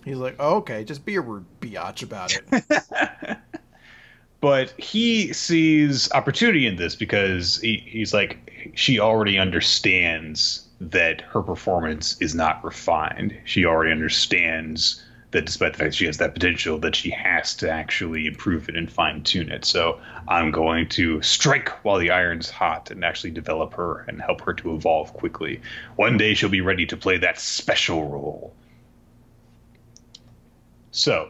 He's like, oh, okay, just be a rude biatch about it. But he sees opportunity in this because he's like, she already understands that her performance is not refined. She already understands that despite the fact that she has that potential, that she has to actually improve it and fine-tune it. So I'm going to strike while the iron's hot and actually develop her and help her to evolve quickly. One day she'll be ready to play that special role. So,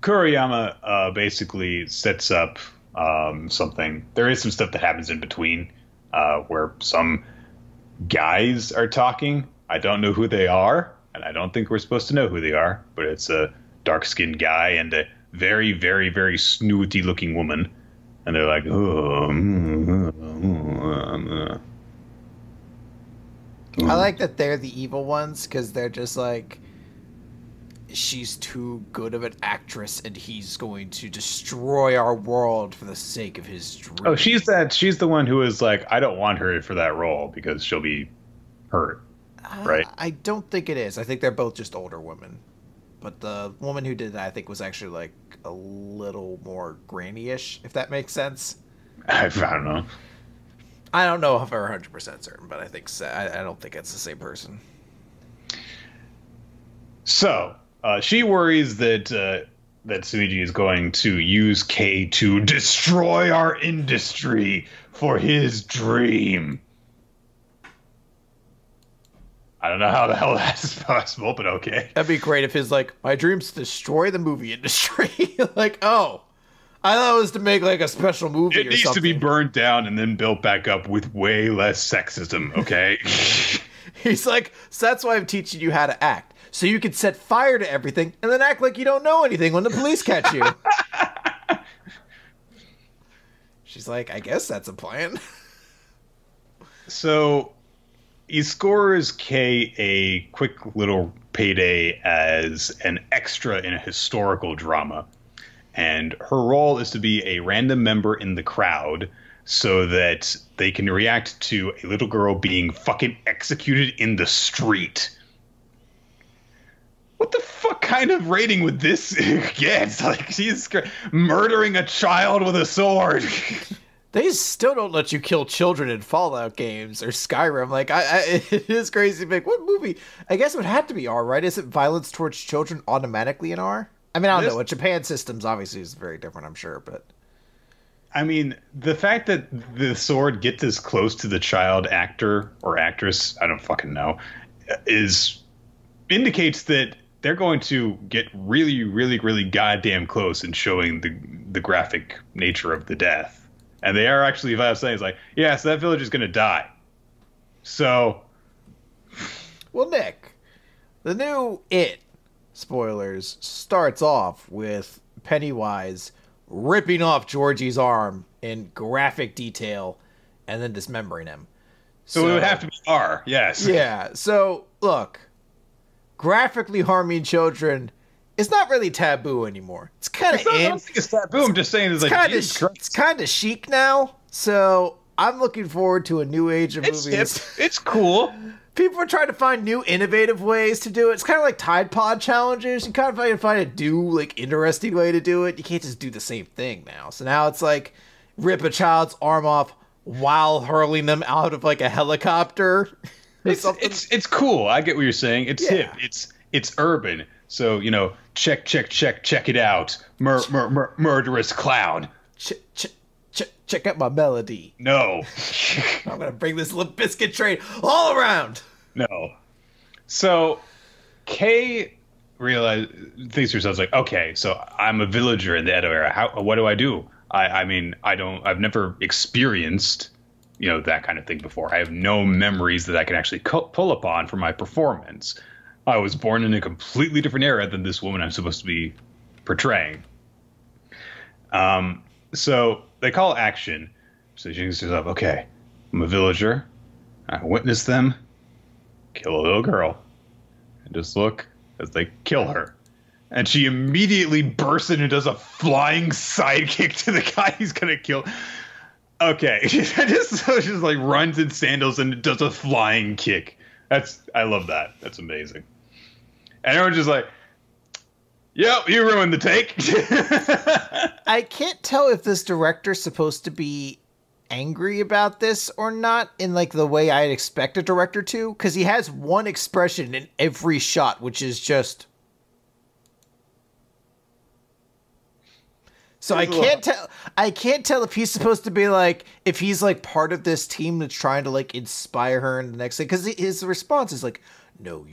Kuriyama basically sets up something. There is some stuff that happens in between where some guys are talking. I don't know who they are, and I don't think we're supposed to know who they are, but it's a dark-skinned guy and a very, very, very snooty-looking woman. And they're like, I like that they're the evil ones, because they're just like, she's too good of an actress, and he's going to destroy our world for the sake of his dream. Oh, she's the one who is like, I don't want her for that role, because she'll be hurt. Right. I don't think it is. I think they're both just older women. But the woman who did that, I think, was actually like a little more granny-ish, if that makes sense. I don't know. I don't know if I'm 100% certain, but I think so. I don't think it's the same person. So she worries that Suiji is going to use Kay to destroy our industry for his dream. I don't know how the hell that's possible, but okay. That'd be great if his, like, my dream's to destroy the movie industry. Like, oh, I thought it was to make, like, a special movie or something. It needs to be burned down and then built back up with way less sexism, okay? He's like, so that's why I'm teaching you how to act. So you can set fire to everything and then act like you don't know anything when the police catch you. She's like, I guess that's a plan. So he scores Kay a quick little payday as an extra in a historical drama. And her role is to be a random member in the crowd so that they can react to a little girl being fucking executed in the street. What the fuck kind of rating would this get? Like, she's murdering a child with a sword. They still don't let you kill children in Fallout games or Skyrim. Like, it is crazy. Like, what movie? I guess it would have to be R, right? Isn't violence towards children automatically in R? I mean, I don't know. A Japan systems obviously is very different, I'm sure, but I mean, the fact that the sword gets as close to the child actor or actress, I don't fucking know, indicates that they're going to get really, really, really goddamn close in showing the graphic nature of the death. And they are actually, if I was saying, it's like, yeah, so that village is going to die. So. Well, Nick, the new It, spoilers, starts off with Pennywise ripping off Georgie's arm in graphic detail and then dismembering him. So it would have to be R, yes. Yeah, so, look, graphically harming children is not really taboo anymore. It's kind of I don't think it's taboo. I'm just saying it's kind of chic now. So I'm looking forward to a new age of movies. It's cool. People are trying to find new, innovative ways to do it. It's kind of like Tide Pod challenges. You kind of find a new, like, interesting way to do it. You can't just do the same thing now. So now it's like rip a child's arm off while hurling them out of like a helicopter. It's cool. I get what you're saying. It's hip. It's urban. So, you know, check it out. Murderous clown. Check out my melody. No. I'm going to bring this Limp Bizkit train all around. No. So, Kay thinks to herself, like, okay, so I'm a villager in the Edo era. What do I do? I mean, I've never experienced, you know, that kind of thing before. I have no memories that I can actually pull upon for my performance. I was born in a completely different era than this woman I'm supposed to be portraying. So they call action. So she thinks to herself, okay, I'm a villager. I witness them kill a little girl. And just look as they kill her. And she immediately bursts in and does a flying sidekick to the guy he's going to kill. Okay. She just like runs in sandals and does a flying kick. I love that. That's amazing. And everyone's just like, yep, you ruined the take. I can't tell if this director's supposed to be angry about this or not in like the way I'd expect a director to, because he has one expression in every shot, which is just... So I can't tell if he's supposed to be like, if he's like part of this team that's trying to like inspire her in the next thing, because his response is like, no,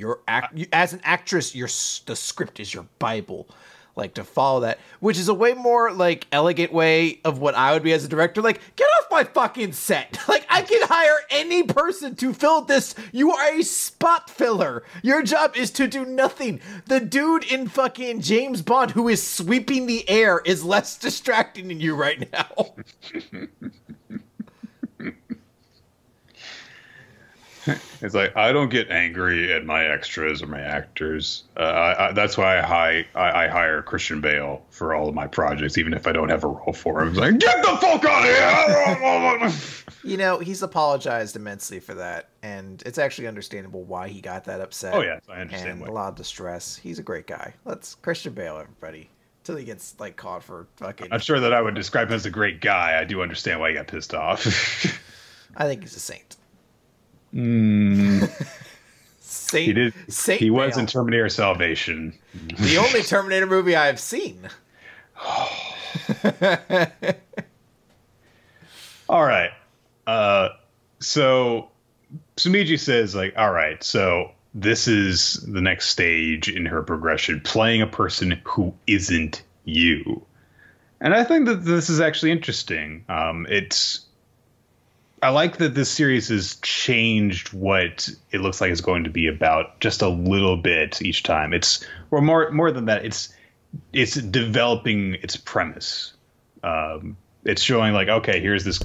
as an actress, the script is your Bible, like to follow that, which is a way more like elegant way of what I would be as a director. Like, get off my fucking set. Like, I can hire any person to fill this. You are a spot filler. Your job is to do nothing. The dude in fucking James Bond who is sweeping the air is less distracting than you right now. It's like, I don't get angry at my extras or my actors. That's why I hire Christian Bale for all of my projects, even if I don't have a role for him. It's like, get the fuck out of here! You know, he's apologized immensely for that, and it's actually understandable why he got that upset. Oh, yes, I understand. And a lot of distress. He's a great guy. Let's Christian Bale, everybody. Until he gets, like, caught for fucking... I'm sure that I would describe him as a great guy. I do understand why he got pissed off. I think he's a saint. Saint he was in Terminator Salvation. The only Terminator movie I've seen. All right. So Sumiji says, like, all right, so this is the next stage in her progression, playing a person who isn't you. And I think that this is actually interesting. I like that this series has changed what it looks like it's going to be about just a little bit each time. It's or more than that. It's developing its premise. It's showing like, okay, there's this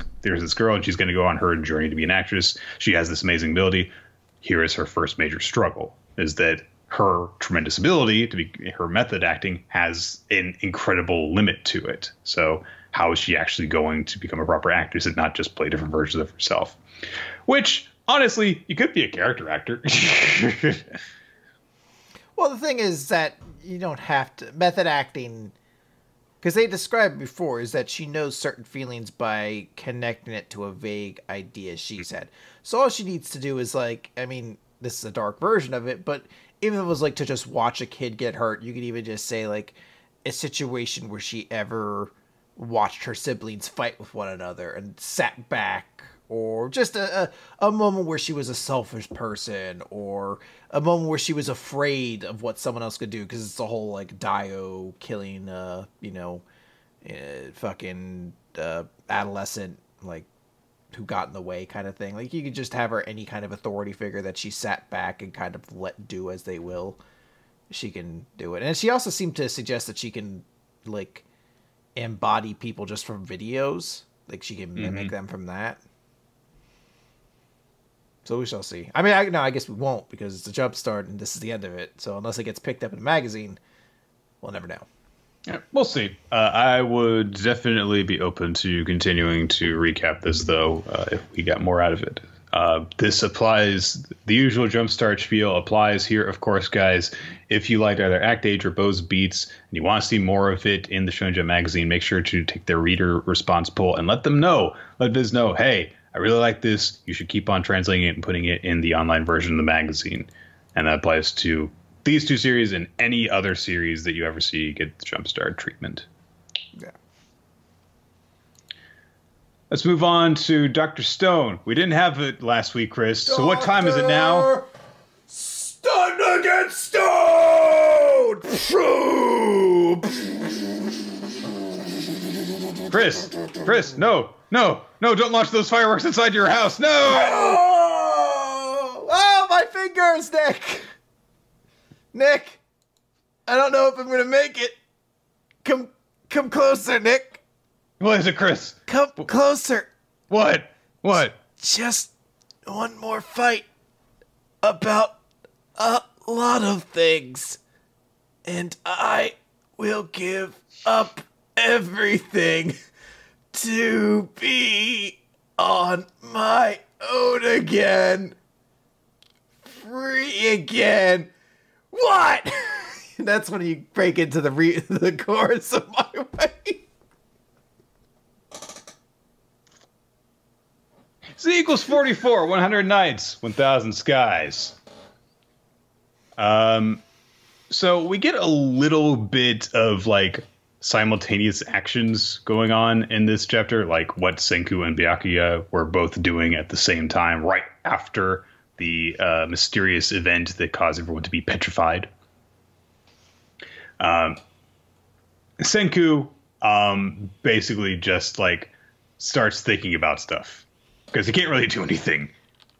girl and she's going to go on her journey to be an actress. She has this amazing ability. Here is her first major struggle, is that her tremendous ability to be her method acting has an incredible limit to it. So how is she actually going to become a proper actress and not just play different versions of herself? Which, honestly, you could be a character actor. Well, the thing is that you don't have to method acting, because they described before, is that she knows certain feelings by connecting it to a vague idea she's had. So all she needs to do is, like, I mean, this is a dark version of it, but even if it was like to just watch a kid get hurt, you could even just say like a situation where she ever watched her siblings fight with one another and sat back, or just a moment where she was a selfish person, or a moment where she was afraid of what someone else could do, because it's the whole like Dio killing fucking adolescent, like, who got in the way kind of thing. Like, you could just have her any kind of authority figure that she sat back and kind of let do as they will. She can do it. And she also seemed to suggest that she can, like, embody people just from videos. Like, she can mimic them from that. So we shall see. I mean, I guess we won't, because it's a jump start and this is the end of it. So unless it gets picked up in a magazine, we'll never know. Yeah, we'll see. I would definitely be open to continuing to recap this, though, if we got more out of it. This applies, the usual Jumpstart spiel applies here, of course, guys. If you liked either Act Age or Bo's Beats, and you want to see more of it in the Shonen Jump magazine, make sure to take their reader response poll and let them know. Let Viz know, hey, I really like this. You should keep on translating it and putting it in the online version of the magazine. And that applies to these two series and any other series that you ever see get the Jumpstart treatment. Yeah. Let's move on to Dr. Stone. We didn't have it last week, Chris. So what time is it now? Stun against stone! Chris, no, don't launch those fireworks inside your house. No! Oh, my fingers, Nick, I don't know if I'm gonna make it. Come closer, Nick. What is it, Chris? Come closer. What? Just one more fight about a lot of things, and I will give up everything to be on my own again. Free again. What? That's when you break into the chorus of My Way. Z equals 44, 100 nights, 1,000 skies. So we get a little bit of like simultaneous actions going on in this chapter, like what Senku and Byakuya were both doing at the same time, right after the mysterious event that caused everyone to be petrified. Senku basically just like starts thinking about stuff because he can't really do anything.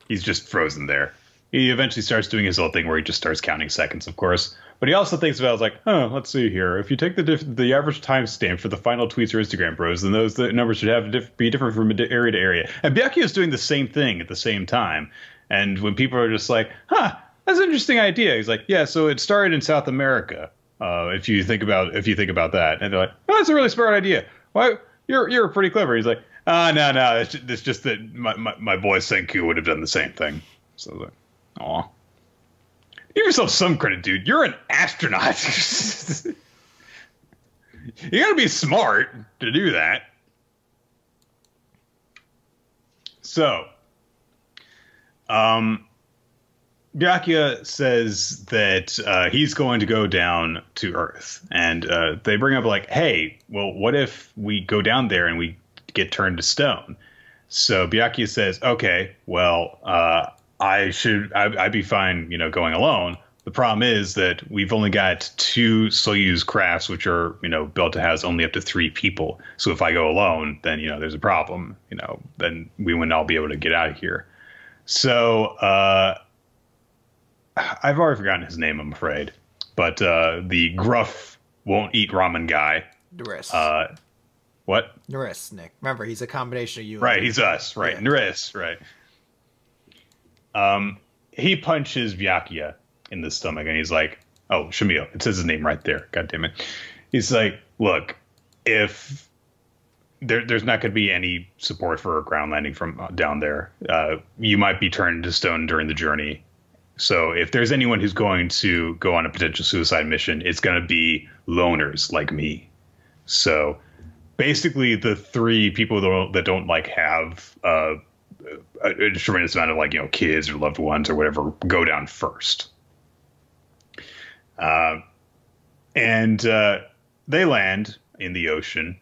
He's just frozen there. He eventually starts doing his whole thing where he just starts counting seconds, of course. But he also thinks about, like, let's see here. If you take the average timestamp for the final tweets or Instagram bros, then the numbers should have be different from area to area. And Byakuya is doing the same thing at the same time. And when people are just like, that's an interesting idea. He's like, yeah, so it started in South America. If you think about that, and they're like, that's a really smart idea. Why you're pretty clever. He's like, no, it's just that my boy Senku would have done the same thing. So I was like, aw. Give yourself some credit, dude. You're an astronaut. You gotta be smart to do that. So, Byakuya says that he's going to go down to Earth. And they bring up, like, hey, well, what if we go down there and we get turned to stone? So Byakuya says, okay, well, I'd be fine, going alone, The problem is that we've only got 2 Soyuz crafts, which are, built to house only up to 3 people. So if I go alone, then, there's a problem. Then we wouldn't all be able to get out of here. So I've already forgotten his name, I'm afraid. But the gruff won't eat ramen guy. Nerys. What? Nerys, Nick. Remember, he's a combination of you. Right, he's us. Right, yeah. Nerys, right. He punches Byakuya in the stomach, and he's like, oh, Shamil, it says his name right there. God damn it. He's like, look, if there's not going to be any support for a ground landing from down there, you might be turned to stone during the journey. So if there's anyone who's going to go on a potential suicide mission, it's going to be loners like me. So basically the 3 people that don't like have a tremendous amount of kids or loved ones or whatever go down first. And they land in the ocean,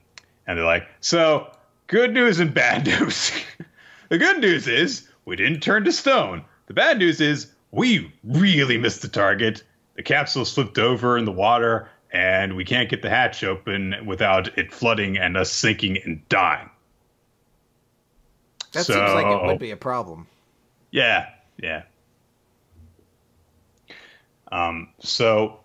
and they're like, so, good news and bad news. The good news is we didn't turn to stone. The bad news is we really missed the target. The capsule slipped over in the water, and we can't get the hatch open without it flooding and us sinking and dying. That seems like it would be a problem. Yeah. So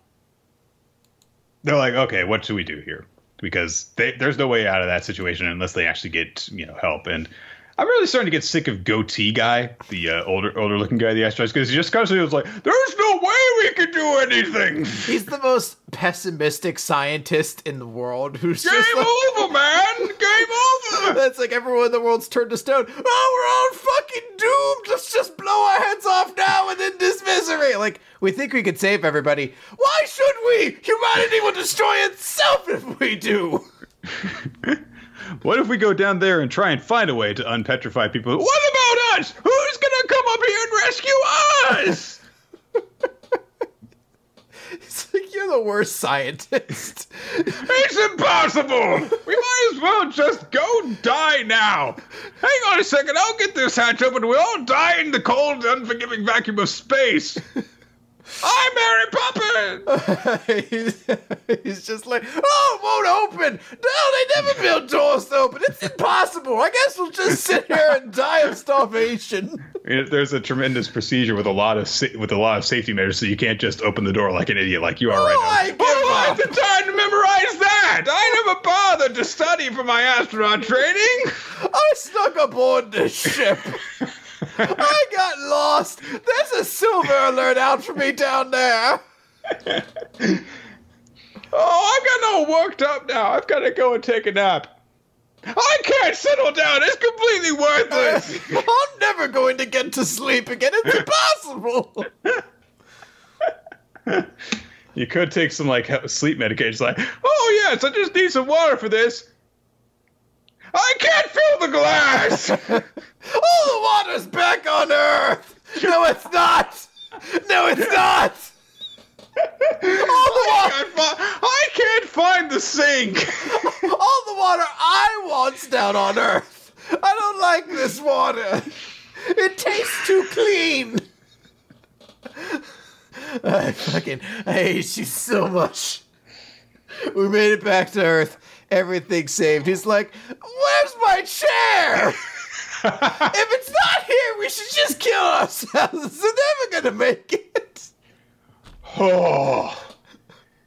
they're like, okay, what should we do here? Because there's no way out of that situation unless they actually get, help. And I'm really starting to get sick of Goatee Guy, the older looking guy, the astronauts, because he just constantly was like, there's no way we could do anything. He's the most pessimistic scientist in the world who's Game just over, man! Game over! That's like everyone in the world's turned to stone. Oh, we're all fucking doomed! Let's just blow our heads off now and end this misery! Like, we think we could save everybody. Why should we? Humanity will destroy itself if we do! What if we go down there and try and find a way to unpetrify people? What about us? Who's gonna come up here and rescue us? It's like you're the worst scientist. It's impossible! We might as well just go die now. Hang on a second, I'll get this hatch open. We'll all die in the cold, unforgiving vacuum of space. I'm Mary Poppins! He's just like, oh, it won't open! No, they never build doors to open! It's impossible! I guess we'll just sit here and die of starvation. There's a tremendous procedure with a lot of safety measures, so you can't just open the door like an idiot like you are right now. I have the time to memorize that! I never bothered to study for my astronaut training! I snuck aboard this ship! I got lost. There's a silver alert out for me down there. Oh, I'm getting all worked up now. I've got to go and take a nap. I can't settle down. It's completely worthless. I'm never going to get to sleep again. It's impossible. You could take some sleep medication. Like, oh yes, I just need some water for this. I can't fill the glass! All the water's back on Earth! No, it's not! No, it's not! I can't find the sink! All the water I want's down on Earth! I don't like this water! It tastes too clean! I hate you so much. We made it back to Earth. Everything's saved. He's like, where's my chair? If it's not here, we should just kill ourselves. We're never gonna make it. Oh.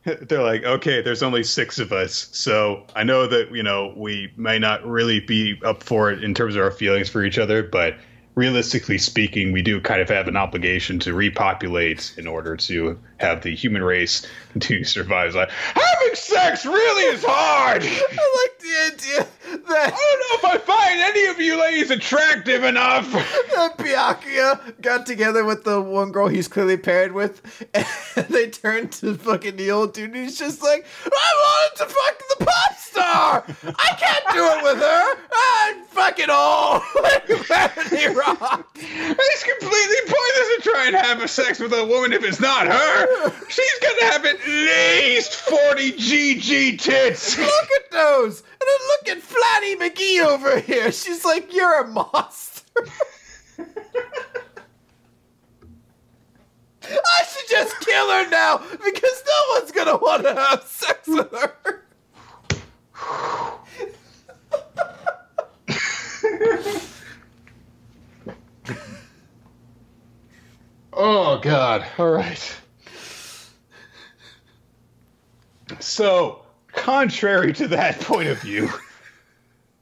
They're like, okay, there's only 6 of us, so I know that, we may not really be up for it in terms of our feelings for each other, but realistically speaking, we do kind of have an obligation to repopulate in order to have the human race continue to survive. It's like, having sex really is hard! I like the idea that... I don't know if I find any of you ladies attractive enough! That Byakuya got together with the one girl he's clearly paired with, and they turned to fucking the old dude, and he's just like, I wanted to fuck the pop star! I can't do it with her! I'm fucking old! It's completely pointless to try and have sex with a woman if it's not her. She's gonna have at least 40 GG tits. Look at those. And then look at Flatty McGee over here. She's like, you're a monster. I should just kill her now because no one's gonna want to have sex with her. Oh, God. All right. So, contrary to that point of view,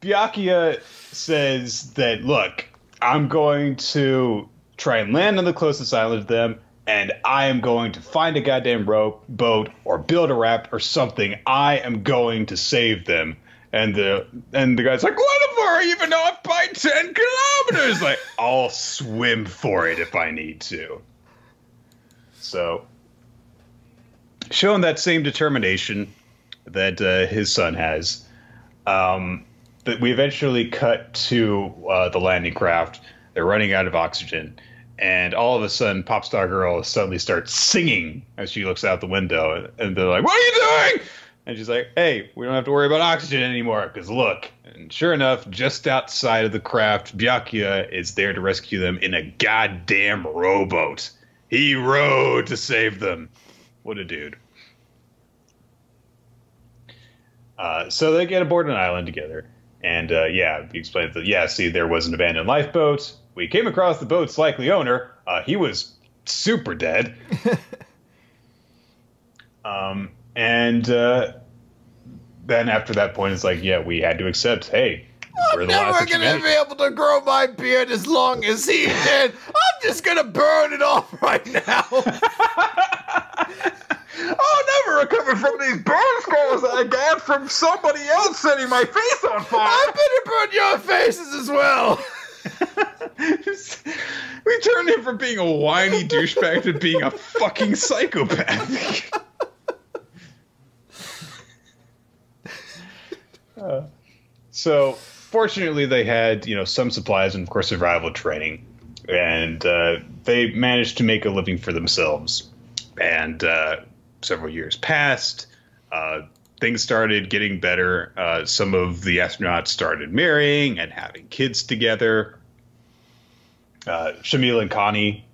Byakuya says that, look, I'm going to try and land on the closest island to them, and I am going to find a goddamn boat or build a raft or something. I am going to save them. And the guy's like, whatever, even off by 10 kilometers. Like, I'll swim for it if I need to. So, showing that same determination that his son has, that we eventually cut to the landing craft. They're running out of oxygen. And all of a sudden, Pop Star Girl suddenly starts singing as she looks out the window. And they're like, what are you doing? And she's like, hey, we don't have to worry about oxygen anymore, because look. And sure enough, just outside of the craft, Byakuya is there to rescue them in a goddamn rowboat. He rowed to save them. What a dude. So they get aboard an island together. And, he explains that, see, there was an abandoned lifeboat. We came across the boat's likely owner. He was super dead. Then after that point, it's like, we had to accept, hey, we're the last of humanity. I'm never going to be able to grow my beard as long as he did. I'm just going to burn it off right now. I'll never recover from these burn scars that I got from somebody else setting my face on fire. I better burn your faces as well. We turned him from being a whiny douchebag to being a fucking psychopath. So, fortunately, they had, some supplies and, of course, survival training. And they managed to make a living for themselves. And several years passed. Things started getting better. Some of the astronauts started marrying and having kids together. Shamil and Connie,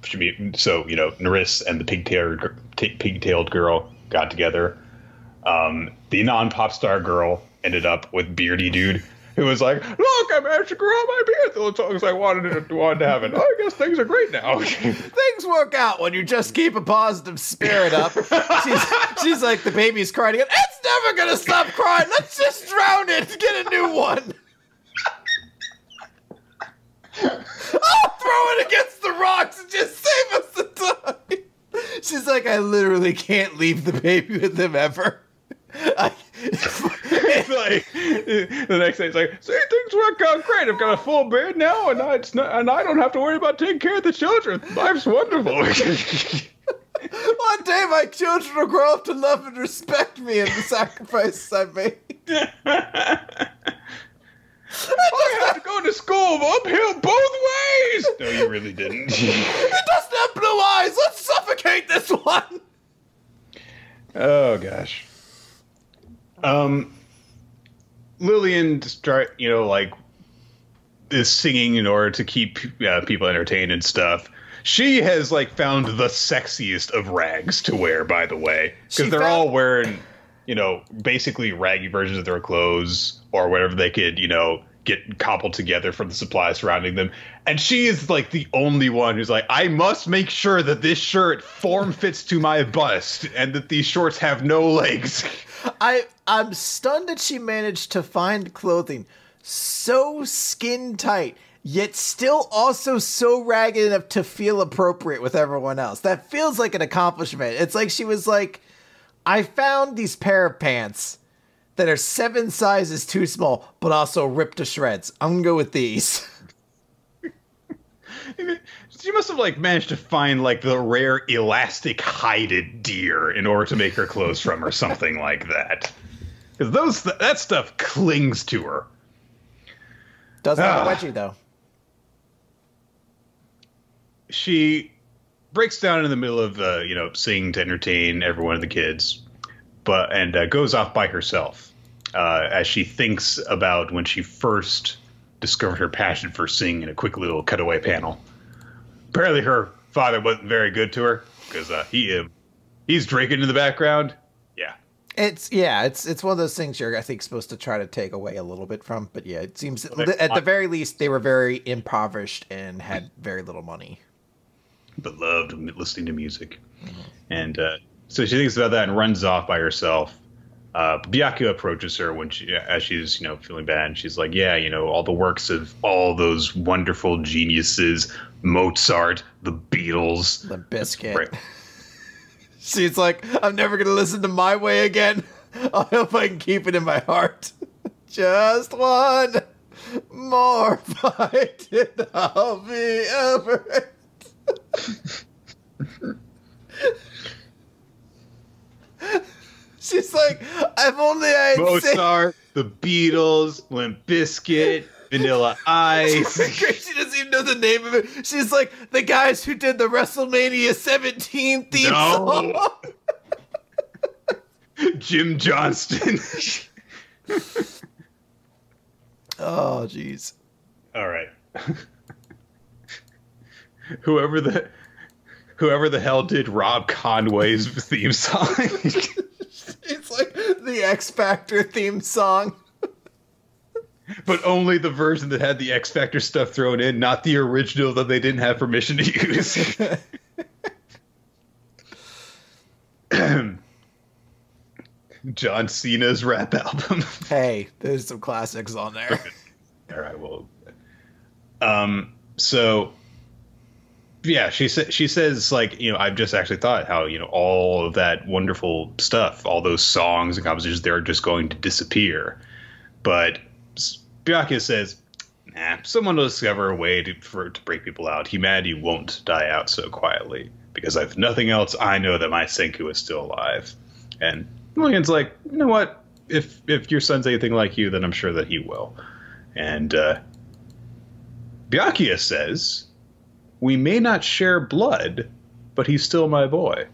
Nerys and the pigtailed girl got together. The non-pop star girl ended up with Beardy Dude, who was like, look, I managed to grow out my beard as long as I wanted to have it. I guess things are great now. Things work out when you just keep a positive spirit up. She's like, the baby's crying again. It's never going to stop crying. Let's just drown it and get a new one. I'll throw it against the rocks and just save us the time. She's like, I literally can't leave the baby with him ever. It's like the next day, it's like, see, things work out great. I've got a full beard now, and I don't have to worry about taking care of the children. Life's wonderful. One day, my children will grow up to love and respect me and the sacrifices I made. I had to go to school uphill both ways. No, you really didn't. It doesn't have blue eyes. Let's suffocate this one. Oh gosh. Lillian is singing in order to keep people entertained and stuff. She has found the sexiest of rags to wear, by the way, because they're all wearing basically raggy versions of their clothes or whatever they could get cobbled together from the supplies surrounding them. And she is the only one who's like, I must make sure that this shirt form fits to my bust and that these shorts have no legs. I'm stunned that she managed to find clothing so skin tight, yet still also so ragged enough to feel appropriate with everyone else. That feels like an accomplishment. It's like she was like, I found these pair of pants that are 7 sizes too small, but also ripped to shreds. I'm gonna go with these. She must have managed to find the rare elastic hided deer in order to make her clothes from or something like that. Because that stuff clings to her. Doesn't have a wedgie though. She breaks down in the middle of singing to entertain everyone of the kids, and goes off by herself as she thinks about when she first discovered her passion for singing in a quick little cutaway panel. Apparently her father wasn't very good to her because he's drinking in the background. Yeah. It's one of those things you're, I think, supposed to try to take away a little bit from. But yeah, it seems at the very least they were very impoverished and had very little money. But loved listening to music. And so she thinks about that and runs off by herself. Byakuya approaches her as she's feeling bad. And she's like, yeah, all the works of all those wonderful geniuses, Mozart, the Beatles, the Biscuit. Right. She's like, I'm never gonna listen to My Way again. I hope I can keep it in my heart. Just one more fight and I'll be over it. She's like, if only I had Mozart, the Beatles, Limp Bizkit, Vanilla Ice. She doesn't even know the name of it. She's like, the guys who did the WrestleMania 17 theme song. Jim Johnston. Oh, jeez. All right. Whoever the hell did Rob Conway's theme song? It's like the X Factor theme song. But only the version that had the X Factor stuff thrown in, not the original that they didn't have permission to use. John Cena's rap album. Hey, there's some classics on there. All right, well. So... Yeah, she says, like, I've just actually thought how, all of that wonderful stuff, all those songs and compositions, they're just going to disappear. But Byakuya says, nah, someone will discover a way to break people out. Humanity won't die out so quietly. Because if nothing else, I know that my Senku is still alive. And Lillian's like, you know what? If your son's anything like you, then I'm sure that he will. And Byakuya says... We may not share blood, but he's still my boy.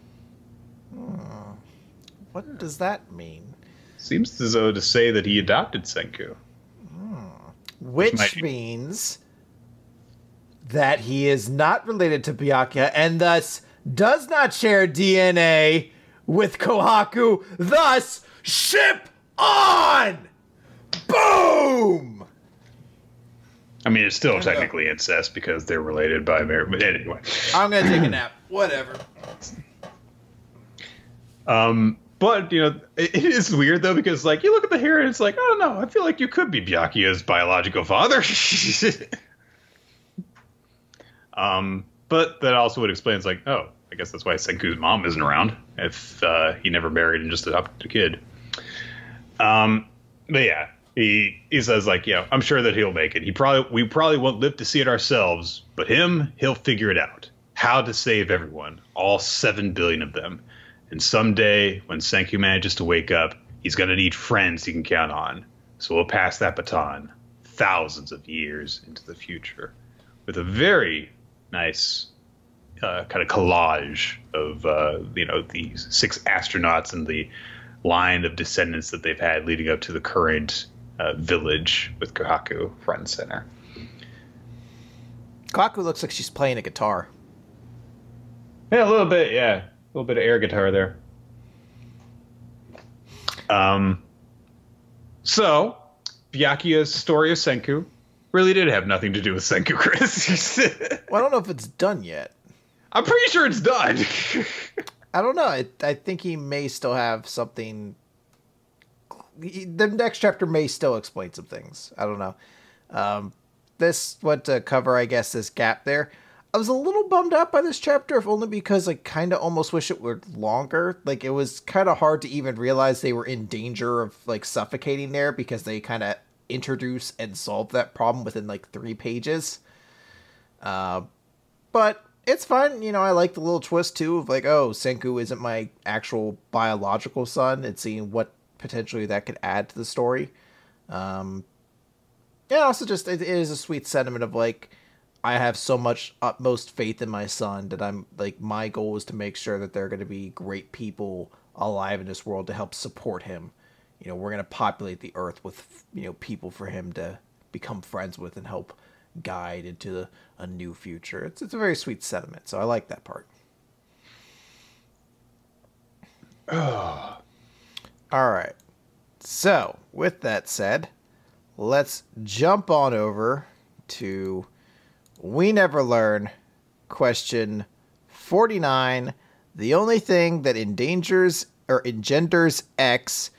What does that mean? Seems as though to say that he adopted Senku. Which means that he is not related to Byakuya and thus does not share DNA with Kohaku. Thus, ship on! Boom! I mean, it's still technically incest because they're related by marriage. But anyway, I'm gonna take a nap. Whatever. But it is weird though because like you look at the hair and it's like, oh no, I feel like you could be Byakuya's biological father. But that also would explain it's like, oh, I guess that's why Senku's mom isn't around if he never married and just adopted a kid. But yeah. He says, like, I'm sure that he'll make it. We probably won't live to see it ourselves, but he'll figure it out. How to save everyone, all 7 billion of them. And someday, when Senku manages to wake up, he's going to need friends he can count on. So we'll pass that baton thousands of years into the future with a very nice kind of collage of, the 6 astronauts and the line of descendants that they've had leading up to the current village with Kohaku front and center. Kohaku looks like she's playing a guitar. Yeah, a little bit, yeah. A little bit of air guitar there. So, Byakuya's story of Senku really did have nothing to do with Senku, Chris. Well, I don't know if it's done yet. I'm pretty sure it's done. I don't know. I think he may still have something... The next chapter may still explain some things. I don't know. This went to cover, I guess, this gap there. I was a little bummed out by this chapter, if only because I kind of almost wish it were longer. Like, it was kind of hard to even realize they were in danger of, like, suffocating there because they kind of introduce and solve that problem within, like, 3 pages. But it's fine. I like the little twist, too, of, like, oh, Senku isn't my actual biological son, and seeing what potentially that could add to the story. Also just it is a sweet sentiment of like, I have so much utmost faith in my son that I'm like, my goal is to make sure that there are going to be great people alive in this world to help support him. We're going to populate the earth with people for him to become friends with and help guide into a new future. It's a very sweet sentiment, so I like that part. Oh. All right. So, with that said, let's jump on over to We Never Learn, question 49. The only thing that engenders X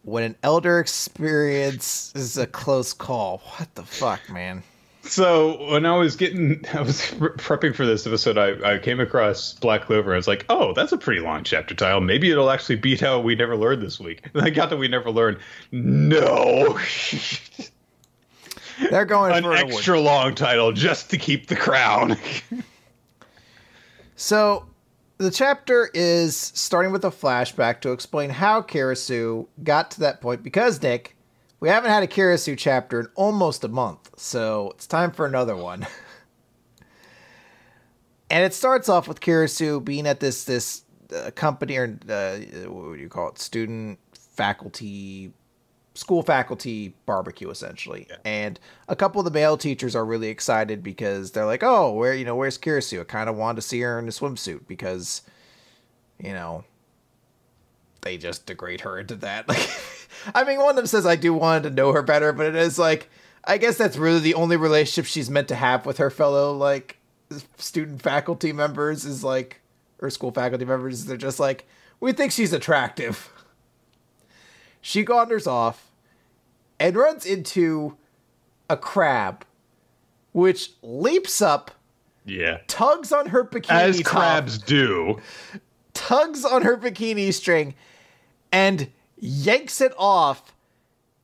when an elder experiences a close call. What the fuck, man? So when I was prepping for this episode, I came across Black Clover. I was like, oh, that's a pretty long chapter title. Maybe it'll actually beat how We Never Learned this week. And I got that We Never Learned. No. They're going an for extra long title just to keep the crown. So the chapter is starting with a flashback to explain how Kirisu got to that point. Because, Nick, we haven't had a Kirisu chapter in almost a month, so it's time for another one. And it starts off with Kirisu being at this company, or what would you call it? School faculty barbecue, essentially. Yeah. And a couple of the male teachers are really excited because they're like, oh, where's Kirisu? I kind of wanted to see her in a swimsuit because, they just degrade her into that. Like, I mean, one of them says, I do want to know her better, but it is like, I guess that's really the only relationship she's meant to have with her fellow, like, student faculty members is like, or school faculty members. They're just like, we think she's attractive. She wanders off and runs into a crab, which leaps up, tugs on her bikini as crabs do, tugs on her bikini string, and yanks it off,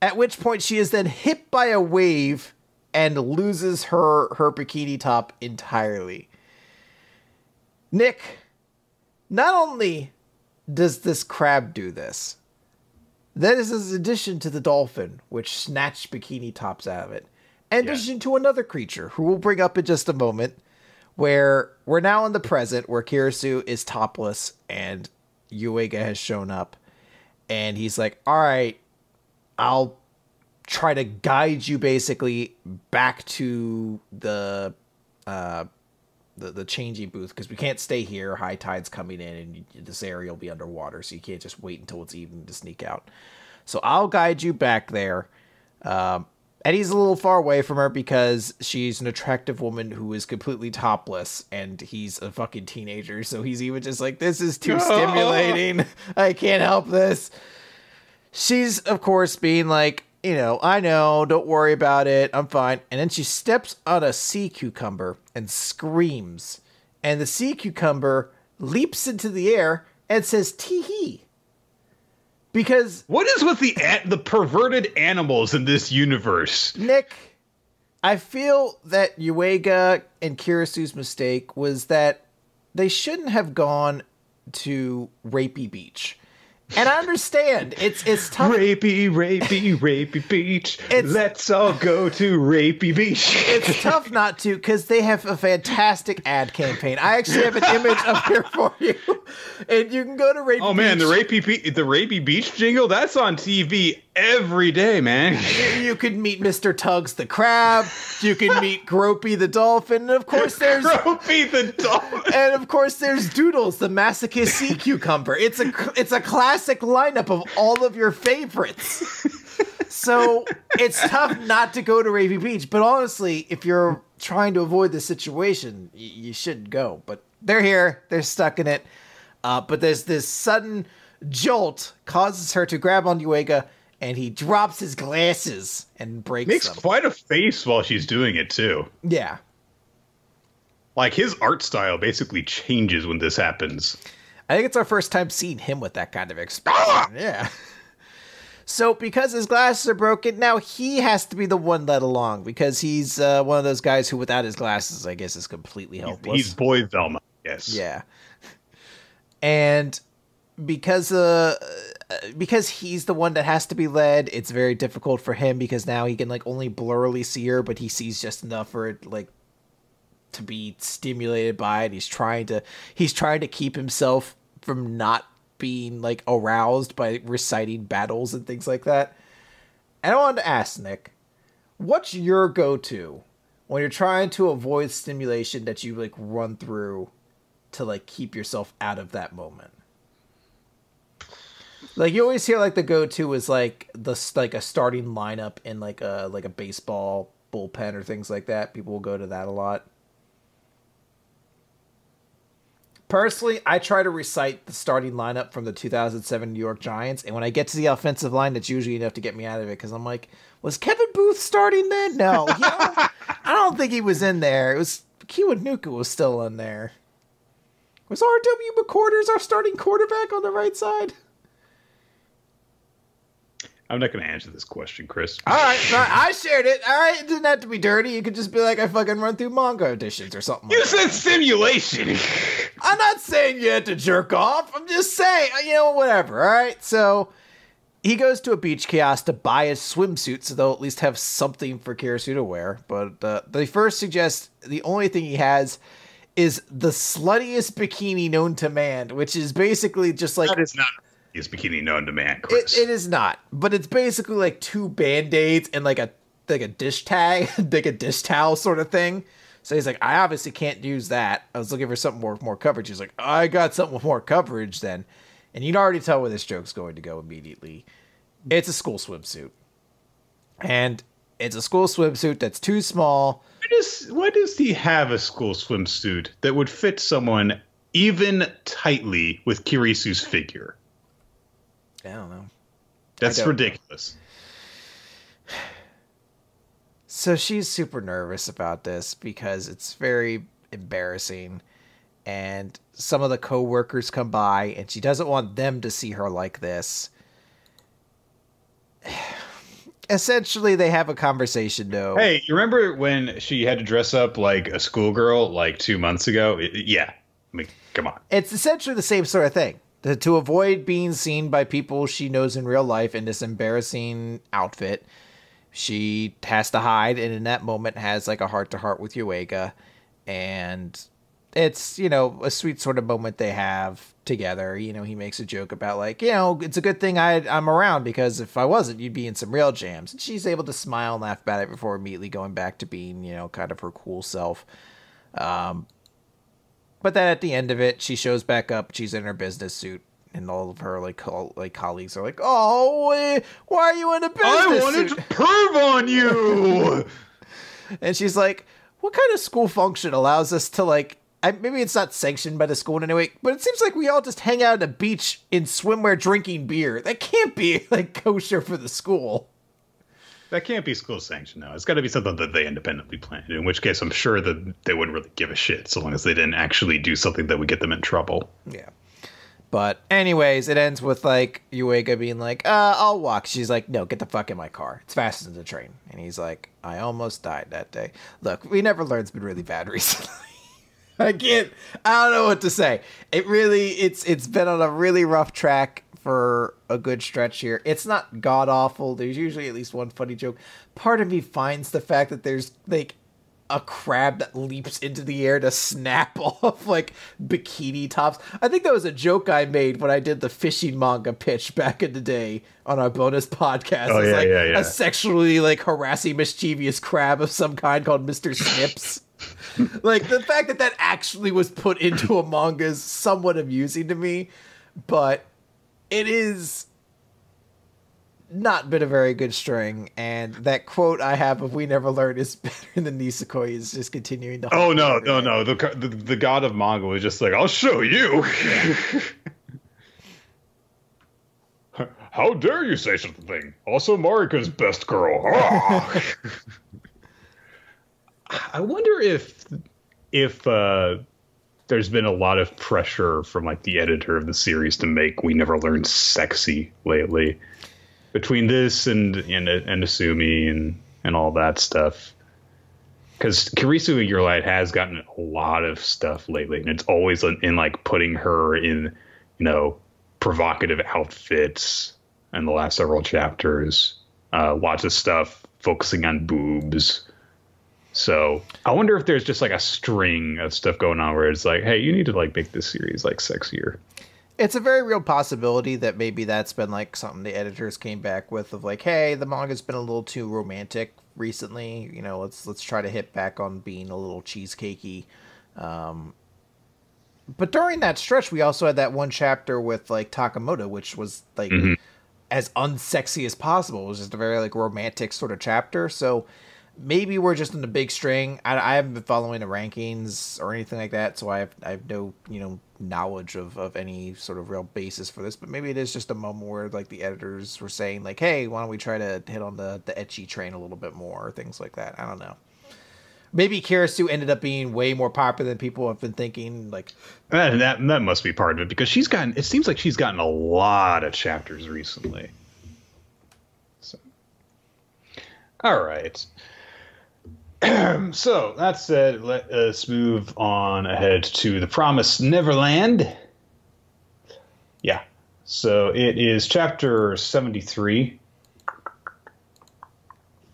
at which point she is then hit by a wave and loses her bikini top entirely. Nick, not only does this crab do this, that is in addition to the dolphin, which snatched bikini tops out of it, in addition to another creature, who we'll bring up in just a moment, where we're now in the present, where Kirisu is topless, and Yuiga has shown up, and he's like, all right, I'll try to guide you basically back to the changing booth, because we can't stay here. High tide's coming in, and this area will be underwater, so you can't just wait until it's evening to sneak out. So I'll guide you back there. And he's a little far away from her because she's an attractive woman who is completely topless, and he's a fucking teenager. So he's even just like, this is too stimulating. I can't help this. She's, of course, being like, I know, don't worry about it. I'm fine. And then she steps on a sea cucumber and screams. And the sea cucumber leaps into the air and says, tee-hee. Because... what is with the perverted animals in this universe? Nick, I feel that Yuiga and Kirisu's mistake was that they shouldn't have gone to Rapey Beach. And I understand, it's tough. Rapey Beach. Let's all go to Rapey Beach. It's tough not to, because they have a fantastic ad campaign. I actually have an image up here for you. And you can go to Rapey Beach. Oh, man, the Rapey Beach jingle, that's on TV every day, man. You can meet Mr. Tugs the crab. You can meet Gropey the dolphin. And of course there's... Gropey the dolphin. And of course there's Doodles, the masochist sea cucumber. It's a classic lineup of all of your favorites. So it's tough not to go to Rapey Beach. But honestly, if you're trying to avoid the situation, you should go. But they're here. They're stuck in it. But there's this sudden jolt causes her to grab on Yuiga, and he drops his glasses and breaks them. Makes quite a face while she's doing it, too. Yeah. Like, his art style basically changes when this happens. I think it's our first time seeing him with that kind of expression. Yeah. So, because his glasses are broken, now he has to be the one led along, because he's one of those guys who, without his glasses, I guess, is completely helpless. He's Boy Velma, yes. Yeah. And because he's the one that has to be led, it's very difficult for him, because now he can like only blurrily see her, but he sees just enough for it like to be stimulated by it. He's trying to keep himself from not being like aroused by reciting battles and things like that. And I wanted to ask, Nick, what's your go-to when you're trying to avoid stimulation that you like run through to like keep yourself out of that moment. Like you always hear like the go-to is like a starting lineup in like a baseball bullpen or things like that. People will go to that a lot. Personally, I try to recite the starting lineup from the 2007 New York Giants, and when I get to the offensive line, that's usually enough to get me out of it, because I'm like, was Kevin Booth starting then? No, I don't think he was in there. It was Kiwanuka was still in there. Was R.W. McQuarters our starting quarterback on the right side? I'm not going to answer this question, Chris. All right, I shared it. All right, it didn't have to be dirty. You could just be like, I fucking run through manga editions or something. You said simulation. I'm not saying you had to jerk off. I'm just saying, whatever. All right, so he goes to a beach kiosk to buy a swimsuit, so they'll at least have something for Kirisu to wear. But they first suggest the only thing he has is the sluttiest bikini known to man, which is basically just like... That is not... Is bikini known to man, Chris? It is not, but it's basically like 2 Band-Aids and like a dish tag, like a dish towel sort of thing. So he's like, I obviously can't use that. I was looking for something with more coverage. He's like, I got something with more coverage then. And you can already tell where this joke's going to go immediately. It's a school swimsuit. And it's a school swimsuit that's too small. Why does he have a school swimsuit that would fit someone even tightly with Kirisu's figure? I don't know. That's ridiculous. So she's super nervous about this because it's very embarrassing. And some of the co-workers come by and she doesn't want them to see her like this. Essentially, they have a conversation, though. Hey, you remember when she had to dress up like a schoolgirl like 2 months ago? Yeah. I mean, come on. It's essentially the same sort of thing. To avoid being seen by people she knows in real life in this embarrassing outfit, she has to hide, and in that moment has like a heart-to-heart with Yuega, and it's, a sweet sort of moment they have together. He makes a joke about like, it's a good thing I'm around, because if I wasn't, you'd be in some real jams. And she's able to smile and laugh about it before immediately going back to being, kind of her cool self. But then at the end of it, she shows back up. She's in her business suit, and all of her colleagues are like, "Oh, why are you in a business suit? I wanted to perv on you." And she's like, "What kind of school function allows us to like? Maybe it's not sanctioned by the school in any way, but it seems like we all just hang out at the beach in swimwear drinking beer. That can't be like kosher for the school." That can't be school sanctioned, no. It's got to be something that they independently planned, in which case I'm sure that they wouldn't really give a shit so long as they didn't actually do something that would get them in trouble. Yeah. But anyways, it ends with like Yuega being like, I'll walk. She's like, no, get the fuck in my car. It's faster than the train. And he's like, I almost died that day. Look, We Never Learn's been really bad recently. I don't know what to say. It's been on a really rough track for a good stretch here. It's not god awful. There's usually at least one funny joke. Part of me finds the fact that there's like a crab that leaps into the air to snap off like bikini tops. I think that was a joke I made when I did the fishing manga pitch back in the day on our bonus podcast. Oh, It's a sexually like harassing, mischievous crab of some kind called Mr. Snips. Like the fact that actually was put into a manga is somewhat amusing to me, but it is not been a very good string, and that quote I have of "We Never Learn" is better than Nisekoi is just continuing to. Oh no! The god of manga was just like, "I'll show you." How dare you say such a thing? Also, Marika's best girl. I wonder if there's been a lot of pressure from like the editor of the series to make We Never Learn sexy lately. Between this and Asumi and all that stuff. Because Kirisu in Your Light has gotten a lot of stuff lately, and it's always in like putting her in, provocative outfits in the last several chapters. Lots of stuff focusing on boobs. So I wonder if there's just like a string of stuff going on where it's like, hey, you need to like make this series like sexier. It's a very real possibility that maybe that's been like something the editors came back with of like, hey, the manga's been a little too romantic recently. You know, let's try to hit back on being a little cheesecakey. But during that stretch, we also had that one chapter with like Takamoto, which was like as unsexy as possible. It was just a very like romantic sort of chapter. So maybe we're just in the big string. I haven't been following the rankings or anything like that, so I have no knowledge of any sort of real basis for this. But maybe it is just a moment where like the editors were saying like, hey, why don't we try to hit on the ecchi train a little bit more or things like that. I don't know. Maybe Kirisu ended up being way more popular than people have been thinking. Like that must be part of it, because it seems like she's gotten a lot of chapters recently. So, all right. So that said, let us move on ahead to the Promised Neverland. Yeah. So it is chapter 73.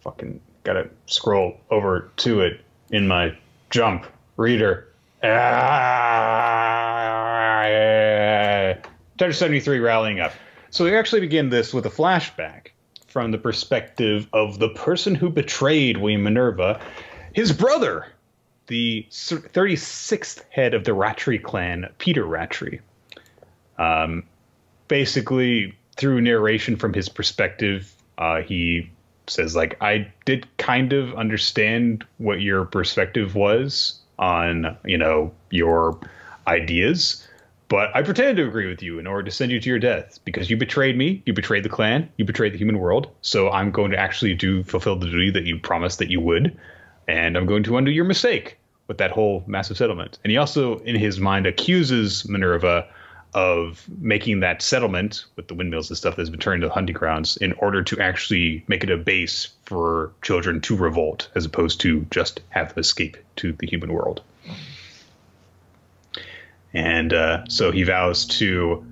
Fucking gotta scroll over to it in my jump reader. Chapter 73, rallying up. So we actually begin this with a flashback from the perspective of the person who betrayed William Minerva, his brother, the 36th head of the Rattray clan, Peter Rattray. Basically, through narration from his perspective, he says, like, I did kind of understand what your perspective was on, your ideas, but I pretended to agree with you in order to send you to your death because you betrayed me, you betrayed the clan, you betrayed the human world. So I'm going to actually fulfill the duty that you promised that you would, and I'm going to undo your mistake with that whole massive settlement. And he also, in his mind, accuses Minerva of making that settlement with the windmills and stuff that's been turned into hunting grounds in order to actually make it a base for children to revolt, as opposed to just have them escape to the human world. And so he vows to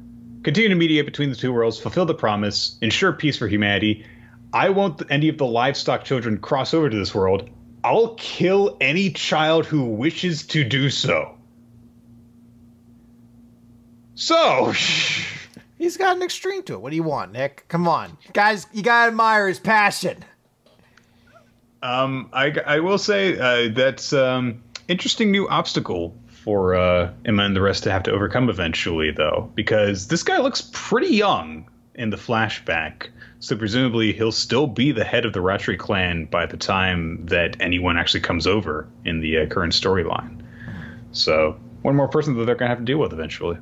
continue to mediate between the two worlds, fulfill the promise, ensure peace for humanity. I won't any of the livestock children cross over to this world. I'll kill any child who wishes to do so. So he's got an extreme to it. What do you want, Nick? Come on, guys, you gotta admire his passion. I will say that's interesting new obstacle for Emma and the rest to have to overcome eventually, though, because this guy looks pretty young in the flashback. So presumably he'll still be the head of the Rattray clan by the time that anyone actually comes over in the current storyline. So one more person that they're going to have to deal with eventually.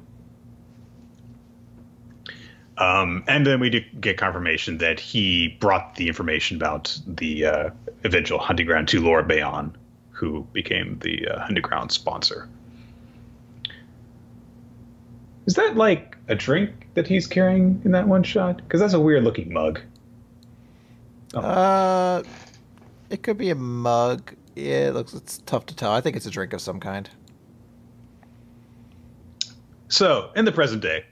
And then we do get confirmation that he brought the information about the eventual hunting ground to Lord Bayon, who became the hunting ground sponsor. Is that like a drink that he's carrying in that one shot? Because that's a weird looking mug. Oh. It could be a mug. Yeah, it's tough to tell. I think it's a drink of some kind. So, in the present day,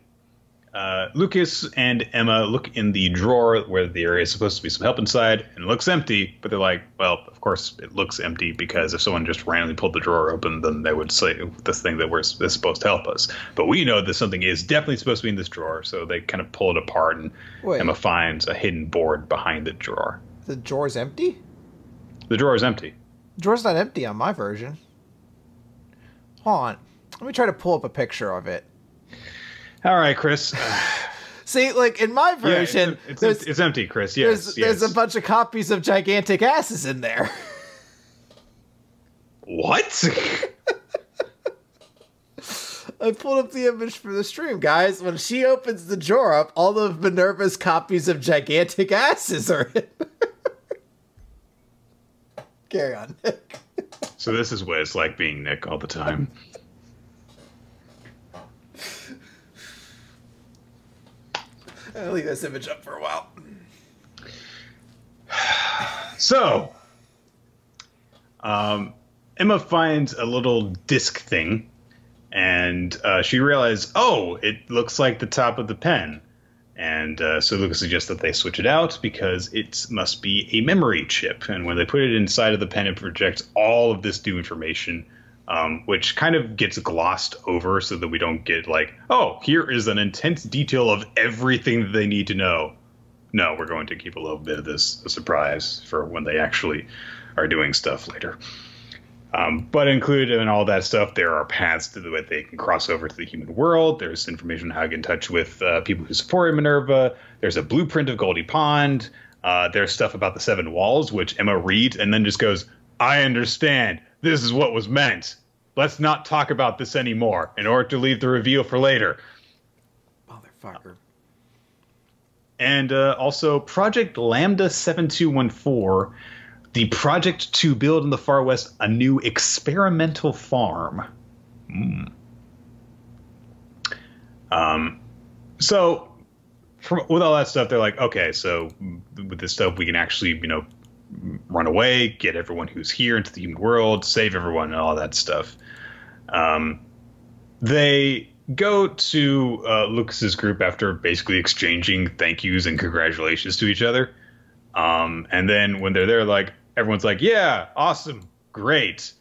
Lucas and Emma look in the drawer where there is supposed to be some help inside, and it looks empty, but they're like, well, of course it looks empty, because if someone just randomly pulled the drawer open, then they would say this thing that is supposed to help us. But we know that something is definitely supposed to be in this drawer, so they kind of pull it apart, and Emma finds a hidden board behind the drawer. The drawer's empty? The drawer is empty. The drawer's not empty on my version. Hold on. Let me try to pull up a picture of it. All right, Chris. See, like in my version, yeah, it's empty, Chris. Yes, there's a bunch of copies of gigantic asses in there. What? I pulled up the image for the stream, guys. When she opens the drawer up, all of Minerva's copies of gigantic asses are in there. Carry on, Nick. So this is what it's like being Nick all the time. I'll leave this image up for a while. So, Emma finds a little disc thing, and she realizes, oh, it looks like the top of the pen. And so Lucas suggests that they switch it out because it must be a memory chip. And when they put it inside of the pen, it projects all of this new information which kind of gets glossed over so that we don't get like, oh, here is an intense detail of everything that they need to know. No, we're going to keep a little bit of this a surprise for when they actually are doing stuff later. But included in all that stuff, there are paths to the way they can cross over to the human world. There's information on how to get in touch with people who support Minerva. There's a blueprint of Goldie Pond. There's stuff about the Seven Walls, which Emma reads and then just goes, I understand. This is what was meant. Let's not talk about this anymore in order to leave the reveal for later. Motherfucker. And also Project Lambda 7214, the project to build in the Far West a new experimental farm. So with all that stuff, they're like, okay, so with this stuff, we can actually, run away, get everyone who's here into the human world, save everyone, and all that stuff. They go to Lucas's group after basically exchanging thank yous and congratulations to each other. And then when they're there, like, everyone's like, yeah, awesome, great.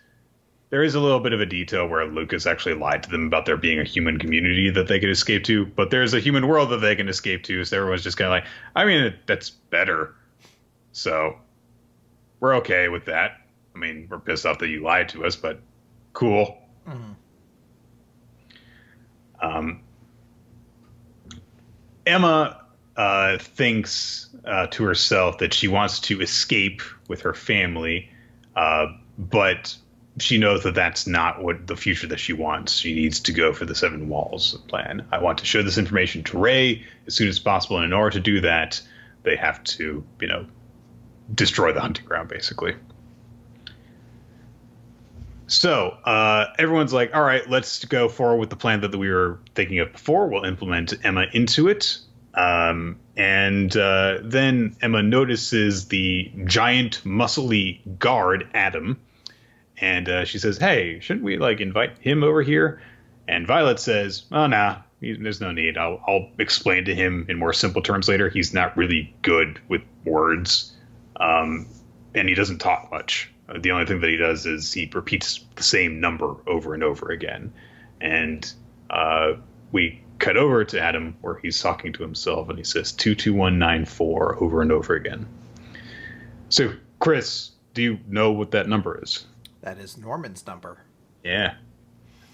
There is a little bit of a detail where Lucas actually lied to them about there being a human community that they could escape to, but there's a human world that they can escape to, so everyone's just kind of like, I mean, that's better. So we're okay with that. I mean, we're pissed off that you lied to us, but cool. Mm-hmm. Emma thinks to herself that she wants to escape with her family, but she knows that that's not what the future that she wants. She needs to go for the Seven Walls plan. I want to show this information to Ray as soon as possible, and in order to do that, they have to, destroy the hunting ground, basically. So everyone's like, all right, let's go forward with the plan that we were thinking of before. We'll implement Emma into it. And then Emma notices the giant, muscly guard, Adam. And she says, hey, shouldn't we, invite him over here? And Violet says, oh, nah, there's no need. I'll explain to him in more simple terms later. He's not really good with words. And he doesn't talk much. The only thing that he does is he repeats the same number over and over again. And we cut over to Adam where he's talking to himself and he says 22194 over and over again. So, Chris, do you know what that number is? That is Norman's number. Yeah.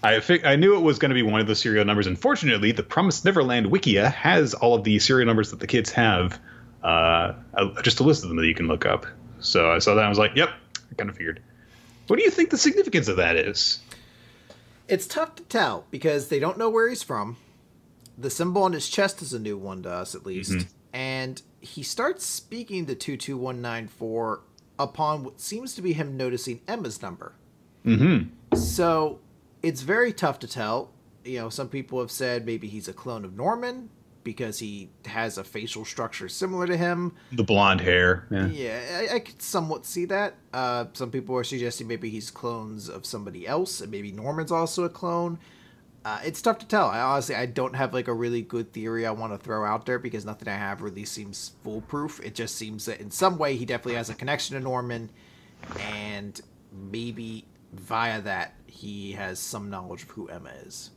I knew it was going to be one of the serial numbers. Unfortunately, the Promised Neverland Wikia has all of the serial numbers that the kids have. Just a list of them that you can look up. So I saw that and I was like, yep, I kind of figured. What do you think the significance of that is? It's tough to tell because they don't know where he's from. The symbol on his chest is a new one to us, at least. Mm-hmm. And he starts speaking to 22194 upon what seems to be him noticing Emma's number. Mm-hmm. So it's very tough to tell. Some people have said maybe he's a clone of Norman because he has a facial structure similar to him. The blonde hair. Yeah, I could somewhat see that. Some people are suggesting maybe he's clones of somebody else, and maybe Norman's also a clone. It's tough to tell. I don't have a really good theory I want to throw out there because nothing I have really seems foolproof. It just seems that in some way he definitely has a connection to Norman, and maybe via that he has some knowledge of who Emma is.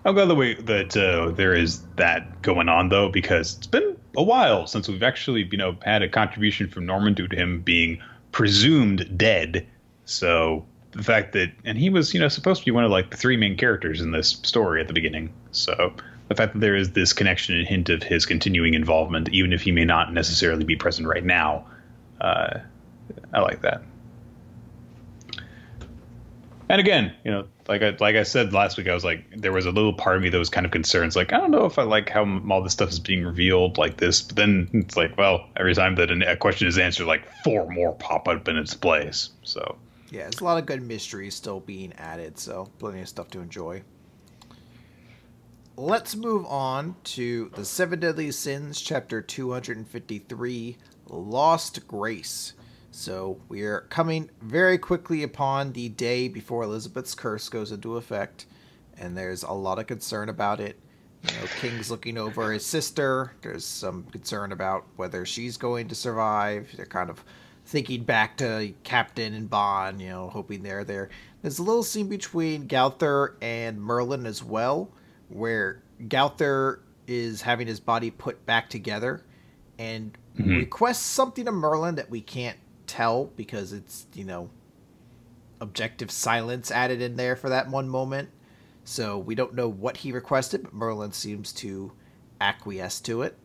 I'm glad that there is that going on, though, because it's been a while since we've actually, had a contribution from Norman due to him being presumed dead. So the fact that, and he was, supposed to be one of the three main characters in this story at the beginning. So the fact that there is this connection and hint of his continuing involvement, even if he may not necessarily be present right now, I like that. And again, like I said last week, I was like, there was a little part of me that was kind of concerned. It's like, I don't know if I like how all this stuff is being revealed like this. But then it's like, well, every time that a question is answered, four more pop up in its place. So yeah, there's a lot of good mysteries still being added. So plenty of stuff to enjoy. Let's move on to the Seven Deadly Sins, chapter 253, Lost Grace. So we're coming very quickly upon the day before Elizabeth's curse goes into effect, and there's a lot of concern about it. King's looking over his sister. There's some concern about whether she's going to survive. They're kind of thinking back to Captain and Bond, hoping they're there. There's a little scene between Gauther and Merlin as well, where Gauther is having his body put back together and requests something to Merlin that we can't tell because it's, objective silence added in there for that one moment. So we don't know what he requested, but Merlin seems to acquiesce to it.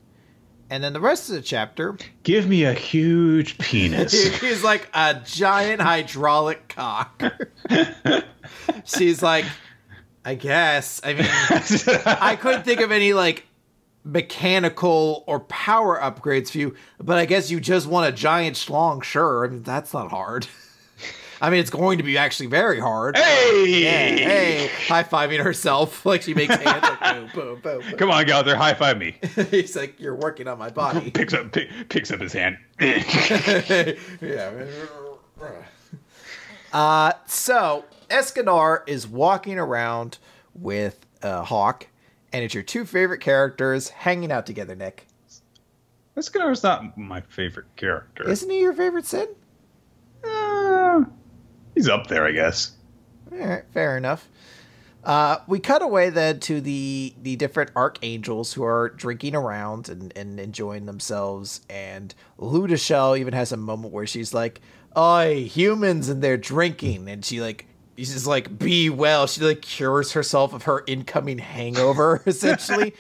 And then the rest of the chapter... Give me a huge penis. He's like a giant hydraulic cock. She's like, I guess. I mean, I couldn't think of any, mechanical or power upgrades for you, but I guess you just want a giant schlong, sure. I mean, that's not hard. I mean, it's going to be actually very hard. Hey! Yeah, hey! High-fiving herself. Like, she makes hands like, boom, boom, boom, boom. Come on, Gauther, high-five me. He's like, you're working on my body. Picks up his hand. Yeah. So, Escanor is walking around with Hawk, and it's your two favorite characters hanging out together, Nick. Escanor's not my favorite character. Isn't he your favorite Sin? He's up there, I guess. All right, fair enough. We cut away then to the different archangels who are drinking around and enjoying themselves. And Ludashell even has a moment where she's like, "Oi, humans," and they're drinking. And she's just like, "Be well." She cures herself of her incoming hangover, essentially.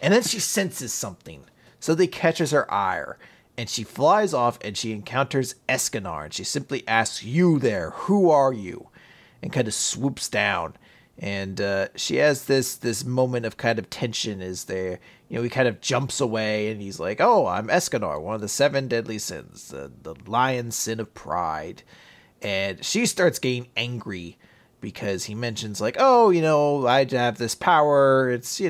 And then she senses something. So they catches her ire. And she flies off and she encounters Escanor. And she simply asks, "You there, who are you?" And kind of swoops down. And she has this moment of kind of tension as he kind of jumps away. And he's like, "Oh, I'm Escanor, one of the 7 deadly sins, the lion sin of pride." And she starts getting angry because he mentions "Oh, I have this power. It's,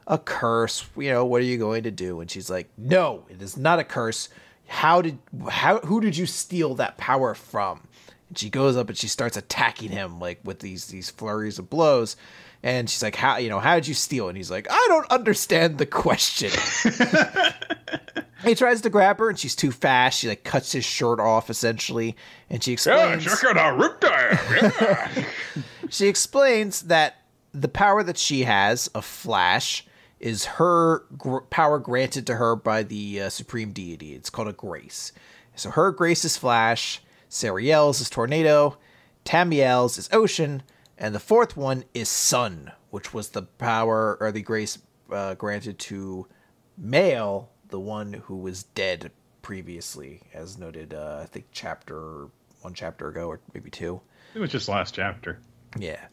a curse. What are you going to do?" And she's like, "No, it is not a curse. Who did you steal that power from?" And she goes up and she starts attacking him with these flurries of blows. And she's like, how did you steal? And he's like, "I don't understand the question." He tries to grab her and she's too fast. She cuts his shirt off essentially. And she explains, "Yeah, check out Rip Time." She explains that the power that she has of Flash is her power granted to her by the supreme deity. It's called a grace. So her grace is Flash, Sariel's is Tornado, Tamiel's is Ocean, and the fourth one is Sun, which was the power or the grace granted to Mael, the one who was dead previously, as noted, I think one chapter ago, or maybe 2. It was just last chapter. Yeah.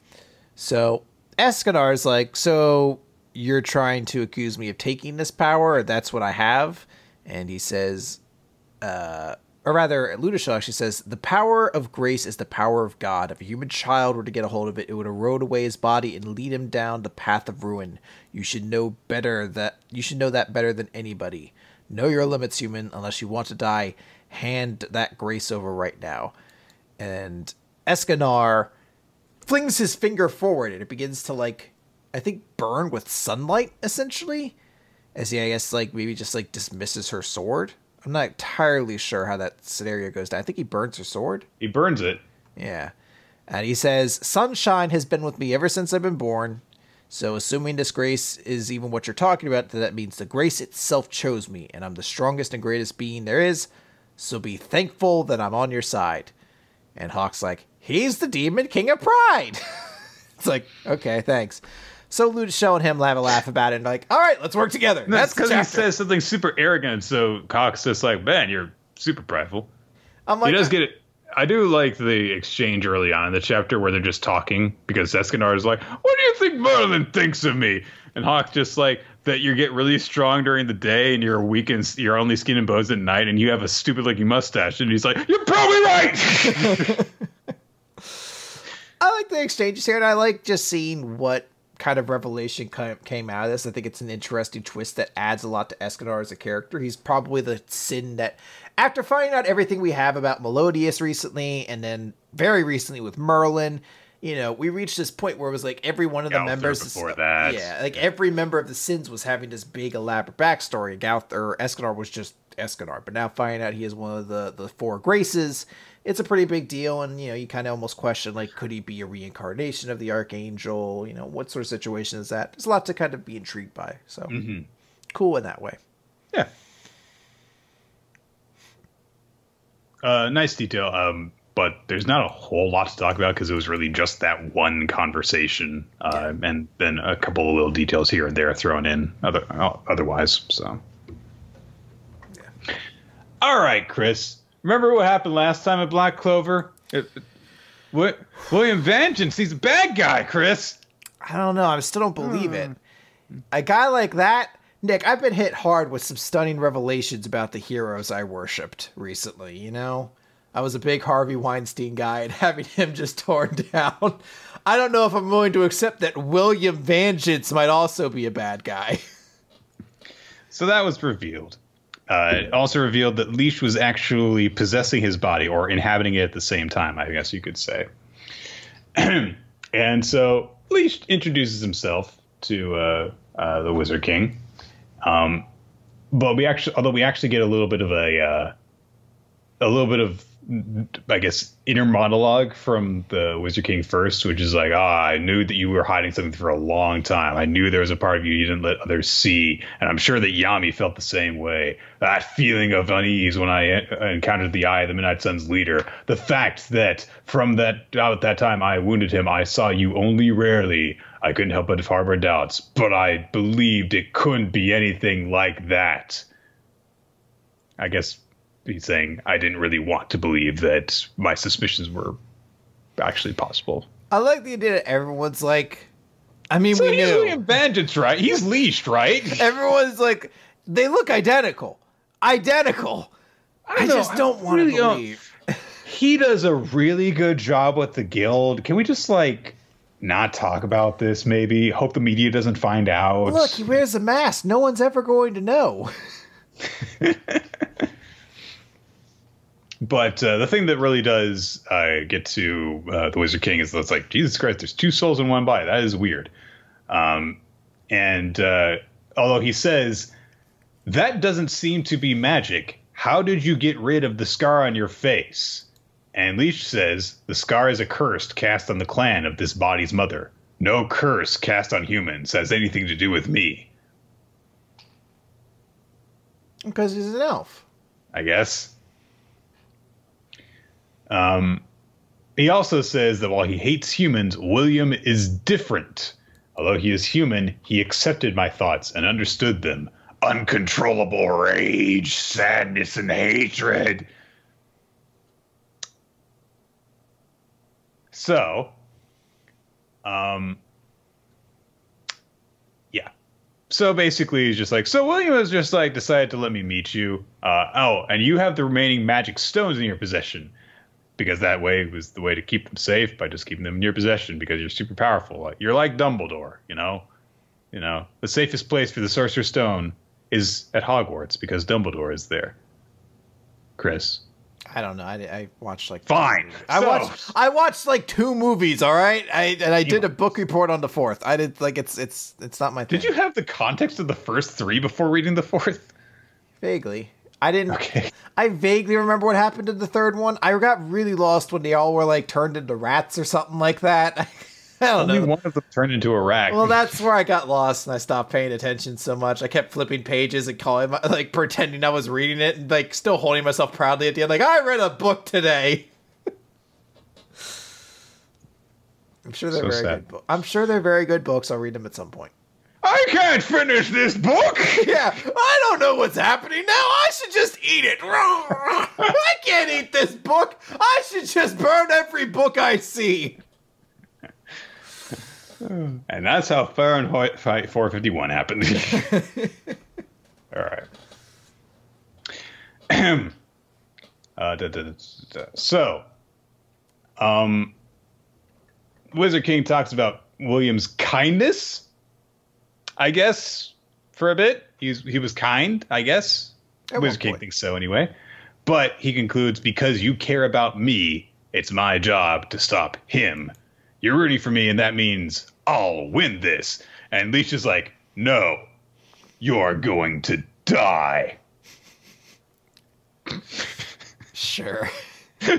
So Escanor is like, "So you're trying to accuse me of taking this power, or that's what I have?" And he says, or rather, Ludashell actually says, "The power of grace is the power of God. If a human child were to get a hold of it, it would erode away his body and lead him down the path of ruin. You should know that better than anybody. Know your limits, human. Unless you want to die, hand that grace over right now." And Escanor flings his finger forward and it begins to I think burn with sunlight essentially, as he, I guess, maybe just dismisses her sword. I'm not entirely sure how that scenario goes down. I think he burns her sword. He burns it. Yeah. And he says, "Sunshine has been with me ever since I've been born. So assuming this grace is even what you're talking about, that means the grace itself chose me, and I'm the strongest and greatest being there is. So be thankful that I'm on your side." And Hawk's like, "He's the Demon King of Pride." It's like, okay, thanks. So Ludashell and him have a laugh about it and all right, let's work together. That's because he says something super arrogant, so Hawk's just like, "Man, you're super prideful." I'm like, he does get it. I do like the exchange early on in the chapter where they're just talking, because Escanor is like, "What do you think Merlin thinks of me?" And Hawk's just like, "That you get really strong during the day and you're weak and you're only skin and bones at night and you have a stupid looking mustache." And he's like, "You're probably right." I like the exchanges here, and I like just seeing what kind of revelation came out of this. I think it's an interesting twist that adds a lot to Escanor as a character. He's probably the Sin that, after finding out everything we have about Melodius recently, and then very recently with Merlin, we reached this point where it was every one of the members before that. Yeah, every member of the Sins was having this big elaborate backstory. Escanor was just Escanor. But now finding out he is one of the four Graces, it's a pretty big deal. And, you kind of almost question, like, could he be a reincarnation of the Archangel? What sort of situation is that? There's a lot to kind of be intrigued by. So cool in that way. Yeah. Nice detail. But there's not a whole lot to talk about because it was really just that one conversation, and then a couple of little details here and there thrown in otherwise. So, yeah. All right, Chris. Remember what happened last time at Black Clover? William Vengeance, he's a bad guy, Chris. I don't know. I still don't believe it. A guy like that, Nick, I've been hit hard with some stunning revelations about the heroes I worshipped recently, I was a big Harvey Weinstein guy, and having him just torn down, I don't know if I'm willing to accept that William Vengeance might also be a bad guy. So that was revealed. It also revealed that Leash was actually possessing his body, or inhabiting it at the same time, I guess you could say. And so Leash introduces himself to the Wizard King. But although we actually get a little bit of I guess inner monologue from the Wizard King first, which is like, I knew that you were hiding something for a long time. I knew there was a part of you didn't let others see, and I'm sure that Yami felt the same way. That feeling of unease when I encountered the Eye of the Midnight Sun's leader. The fact that from that time I wounded him, I saw you only rarely. I couldn't help but harbor doubts, but I believed it couldn't be anything like that. I guess he's saying I didn't really want to believe that my suspicions were actually possible. I like the idea that everyone's like, we he's knew. William Vengeance, right? He's leashed, right? Everyone's like, they look identical. Identical. I just don't want to believe. He does a really good job with the guild. Can we just, not talk about this, maybe? Hope the media doesn't find out. Look, he wears a mask. No one's ever going to know. But the thing that really does get to the Wizard King is that it's like, Jesus Christ, there's two souls in one body. That is weird. And although he says, that doesn't seem to be magic. How did you get rid of the scar on your face? And Leash says, the scar is a curse cast on the clan of this body's mother. No curse cast on humans has anything to do with me. Because he's an elf. I guess. He also says that while he hates humans, William is different. Although he is human, he accepted my thoughts and understood them. Uncontrollable rage, sadness, and hatred. So, yeah. So basically, he's just like, so William has just decided to let me meet you. And you have the remaining magic stones in your possession. Because that way was the way to keep them safe, by just keeping them in your possession, because you're super powerful. You're like Dumbledore, the safest place for the Sorcerer's Stone is at Hogwarts because Dumbledore is there. Chris. I don't know. I watched fine. I watched 2 movies. All right. I did a book report on the 4th. I did it's not my thing. Did you have the context of the first 3 before reading the 4th? Vaguely. I didn't. Okay. I vaguely remember what happened in the 3rd one. I got really lost when they all were turned into rats or something like that. I don't know. Only one of them turned into a rat. Well, that's where I got lost and I stopped paying attention so much. I kept flipping pages and calling, pretending I was reading it and still holding myself proudly at the end. I read a book today. I'm sure they're very good books. I'm sure they're very good books. I'll read them at some point. I can't finish this book! Yeah, I don't know what's happening now. I should just eat it. I can't eat this book. I should just burn every book I see. And that's how Fahrenheit 451 happened. All right. So, Wizard King talks about William's kindness. I guess for a bit he was kind. I guess Wizard King thinks so anyway. But he concludes, because you care about me, it's my job to stop him. You're rooting for me, and that means I'll win this. And Leash is like, no, you're going to die. Sure. You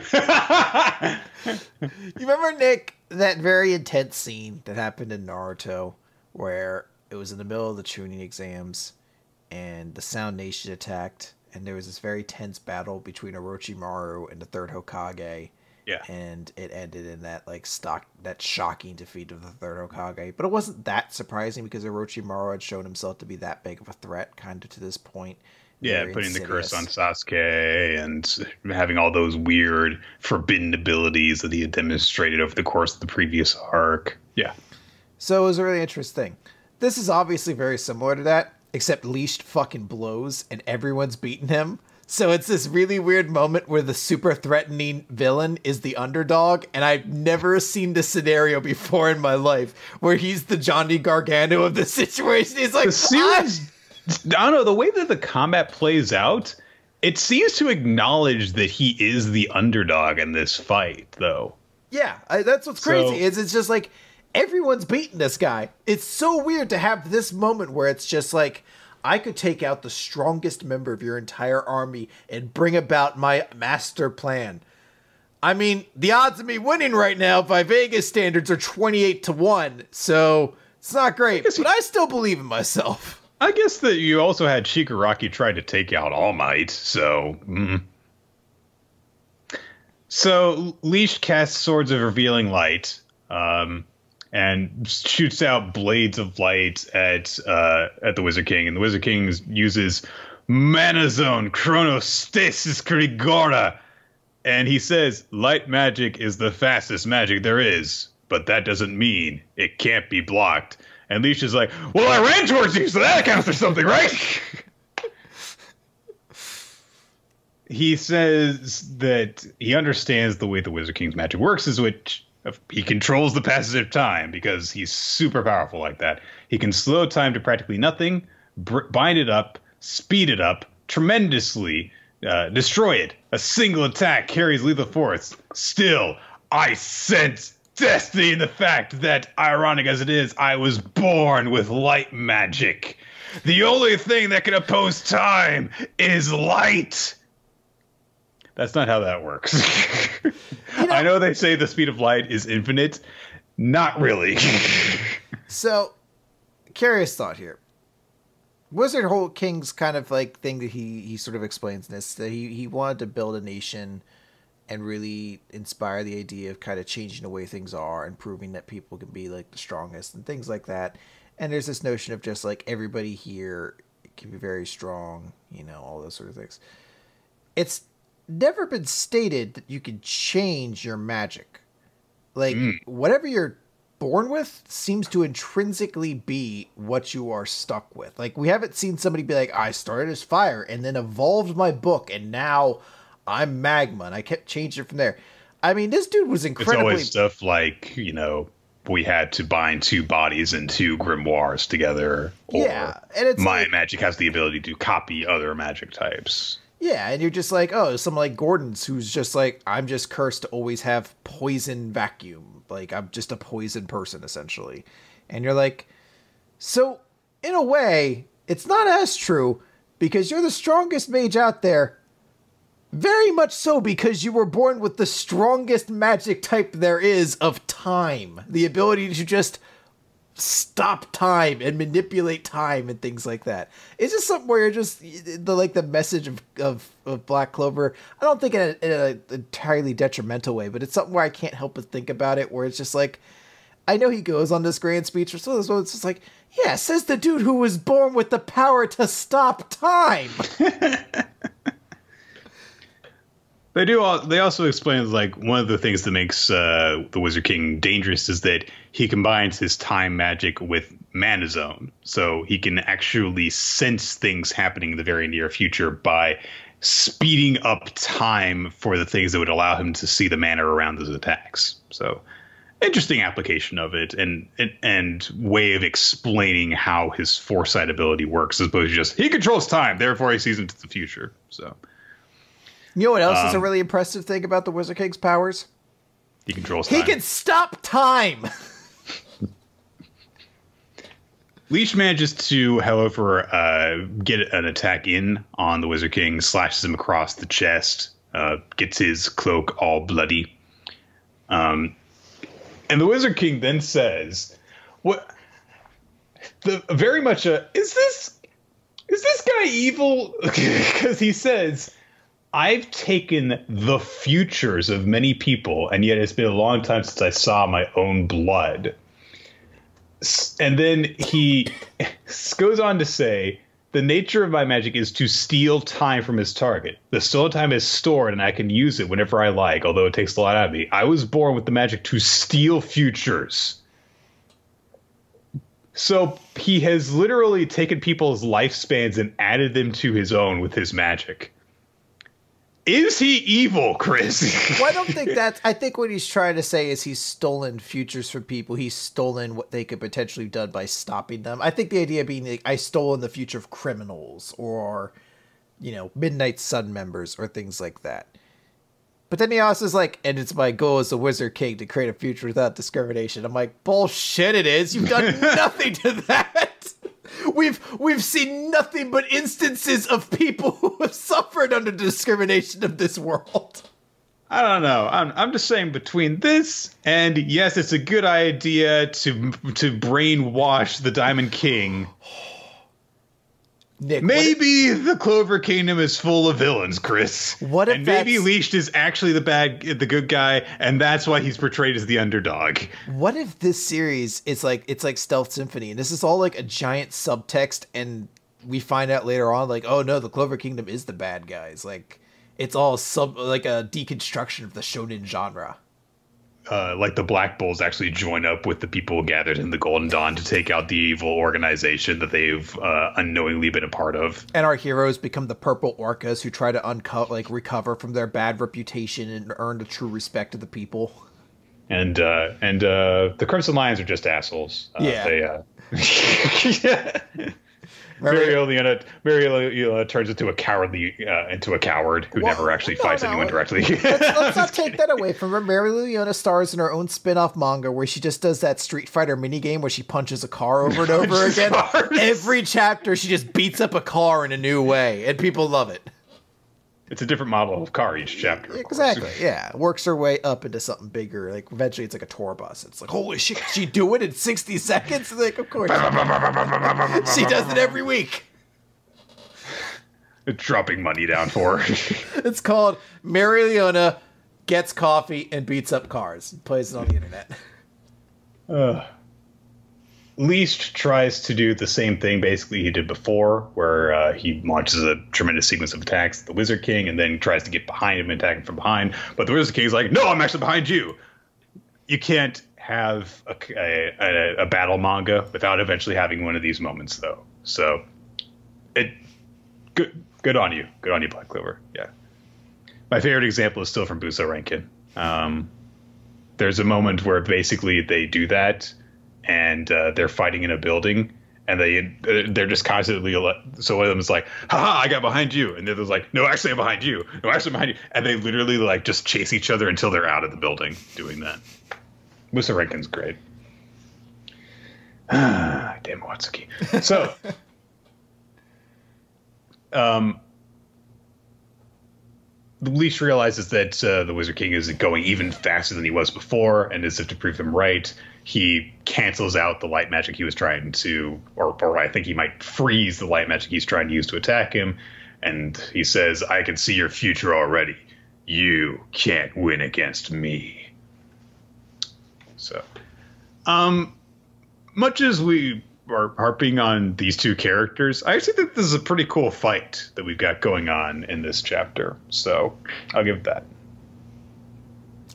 remember, Nick, that very intense scene that happened in Naruto where it was in the middle of the Chunin exams and the Sound Nation attacked and there was this very tense battle between Orochimaru and the third Hokage. Yeah. And it ended in that that shocking defeat of the third Hokage. But it wasn't that surprising because Orochimaru had shown himself to be that big of a threat kind of to this point. Yeah, putting the curse on Sasuke and having all those weird forbidden abilities that he had demonstrated over the course of the previous arc. Yeah. So it was really interesting. This is obviously very similar to that, except Leashed fucking blows and everyone's beating him. So it's this really weird moment where the super threatening villain is the underdog, and I've never seen this scenario before in my life where he's the Johnny Gargano of the situation. He's like, I don't know, the way that the combat plays out, it seems to acknowledge that he is the underdog in this fight, though. Yeah, that's what's crazy. It's just like everyone's beating this guy. It's so weird to have this moment where it's just like, I could take out the strongest member of your entire army and bring about my master plan. I mean, the odds of me winning right now by Vegas standards are 28-1, so it's not great, but I still believe in myself. I guess that you also had Shigaraki try to take out All Might, so... So, Leash casts Swords of Revealing Light, and shoots out blades of light at the Wizard King, and the Wizard King uses Mana Zone Chronostasis Kurigora, and he says, light magic is the fastest magic there is, but that doesn't mean it can't be blocked. And Leash is like, well, I ran towards you, so that accounts for something, right? He says that he understands the way the Wizard King's magic works, is which he controls the passage of time because he's super powerful like that. He can slow time to practically nothing, bind it up, speed it up tremendously, destroy it. A single attack carries lethal force. Still, I sense destiny in the fact that, ironic as it is, I was born with light magic. The only thing that can oppose time is light. That's not how that works. I know they say the speed of light is infinite. Not really. So, curious thought here. Wizard King's kind of like thing that he sort of explains in this, that he wanted to build a nation and really inspire the idea of kind of changing the way things are and proving that people can be like the strongest and things like that. And there's this notion of just like everybody here can be very strong, you know, all those sort of things. It's never been stated that you can change your magic. Like whatever you're born with seems to intrinsically be what you are stuck with. Like we haven't seen somebody be like, I started as fire and then evolved my book and now I'm magma, and I kept changing it from there. I mean, this dude was incredibly... It's always stuff like, you know, we had to bind two bodies and two grimoires together. Or yeah, and it's my magic has the ability to copy other magic types. Yeah, and you're just like, oh, someone like Gordon's who's just like, I'm just cursed to always have poison vacuum. Like, I'm just a poison person, essentially. And you're like, so, in a way, it's not as true, because you're the strongest mage out there. Very much so because you were born with the strongest magic type there is of time. The ability to just stop time and manipulate time and things like that. It's just something where you're just the message of Black Clover. I don't think in an entirely detrimental way, but it's something where I can't help but think about it, where it's just like, I know he goes on this grand speech or so, it's just like, yeah, says the dude who was born with the power to stop time. They also explain, like, one of the things that makes the Wizard King dangerous is that he combines his time magic with Mana Zone. So he can actually sense things happening in the very near future by speeding up time for the things that would allow him to see the mana around his attacks. So interesting application of it and way of explaining how his foresight ability works, as opposed to just, he controls time, therefore he sees into the future. So... You know what else is a really impressive thing about the Wizard King's powers? He controls time. He can stop time! Leash manages to, however, get an attack in on the Wizard King, slashes him across the chest, gets his cloak all bloody. And the Wizard King then says, "What? Very much a is this guy evil?" Because he says, "I've taken the futures of many people, and yet it's been a long time since I saw my own blood." And then he goes on to say, "The nature of my magic is to steal time from his target. The stolen time is stored, and I can use it whenever I like, although it takes a lot out of me. I was born with the magic to steal futures." So he has literally taken people's lifespans and added them to his own with his magic. Is he evil, Chris? Well, I don't think that's... I think what he's trying to say is he's stolen futures from people. He's stolen what they could potentially have done by stopping them. I think the idea being, like, I stolen the future of criminals or, you know, Midnight Sun members or things like that. But then he also is like, and it's my goal as a Wizard King to create a future without discrimination. I'm like, bullshit it is. You've done nothing to that. We've seen nothing but instances of people who have suffered under discrimination of this world. I don't know. I'm just saying between this and yes, it's a good idea to brainwash the Diamond King. Nick, maybe the Clover Kingdom is full of villains, Chris. What if maybe Leashed is actually the good guy, and that's why he's portrayed as the underdog. What if this series is like Stealth Symphony, and this is all like a giant subtext, and we find out later on, like, oh no, the Clover Kingdom is the bad guys. Like, it's all like a deconstruction of the shonen genre. Like the Black Bulls actually join up with the people gathered in the Golden Dawn to take out the evil organization that they've unknowingly been a part of. And our heroes become the Purple Orcas who try to recover from their bad reputation and earn the true respect of the people. And the Crimson Lions are just assholes. Yeah. Marileona turns into a coward who never actually fights anyone directly. Let's not take that away from her. Marileona stars in her own spin-off manga where she just does that Street Fighter minigame where she punches a car over and over again. Every chapter she just beats up a car in a new way, and people love it. It's a different model of car each chapter. Exactly, yeah. Works her way up into something bigger. Like, eventually it's like a tour bus. It's like, holy shit, can she do it in 60 seconds? Like, of course. She does it every week. It's dropping money down for her. It's called Marileona Gets Coffee and Beats Up Cars. Plays it on the internet. Leashed tries to do the same thing basically he did before, where he launches a tremendous sequence of attacks at the Wizard King and then tries to get behind him and attack him from behind. But the Wizard King's like, no, I'm actually behind you. You can't have a battle manga without eventually having one of these moments, though. So, good on you. Good on you, Black Clover. Yeah. My favorite example is still from Buso Rankin. There's a moment where basically they do that, and they're fighting in a building, and they're just constantly, so one of them is like, haha, I got behind you, and the other's like, no, actually I'm behind you, no, actually I'm behind you, and they literally like just chase each other until they're out of the building doing that. Buso Rankin's great. Damn Watsuki. So Leash realizes that the Wizard King is going even faster than he was before, and as if to prove him right, he cancels out the light magic he was trying to, or I think he might freeze the light magic he's trying to use to attack him, and he says, I can see your future already. You can't win against me. So, much as we are harping on these two characters, I actually think this is a pretty cool fight that we've got going on in this chapter. So I'll give it that.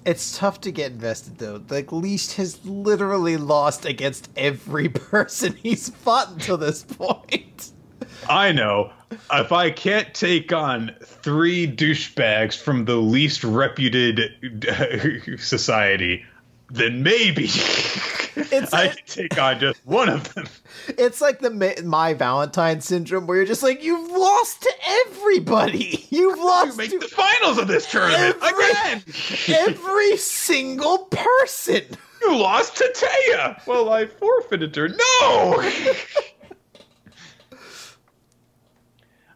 It's tough to get invested, though. Like, Leashed has literally lost against every person he's fought until this point. I know. If I can't take on 3 douchebags from the least reputed society, then maybe I can take on just one of them. It's like the My Valentine syndrome, where you're just like, you've lost to everybody. You've lost to make the finals of this tournament again. Every single person. You lost to Taya. Well, I forfeited her. No.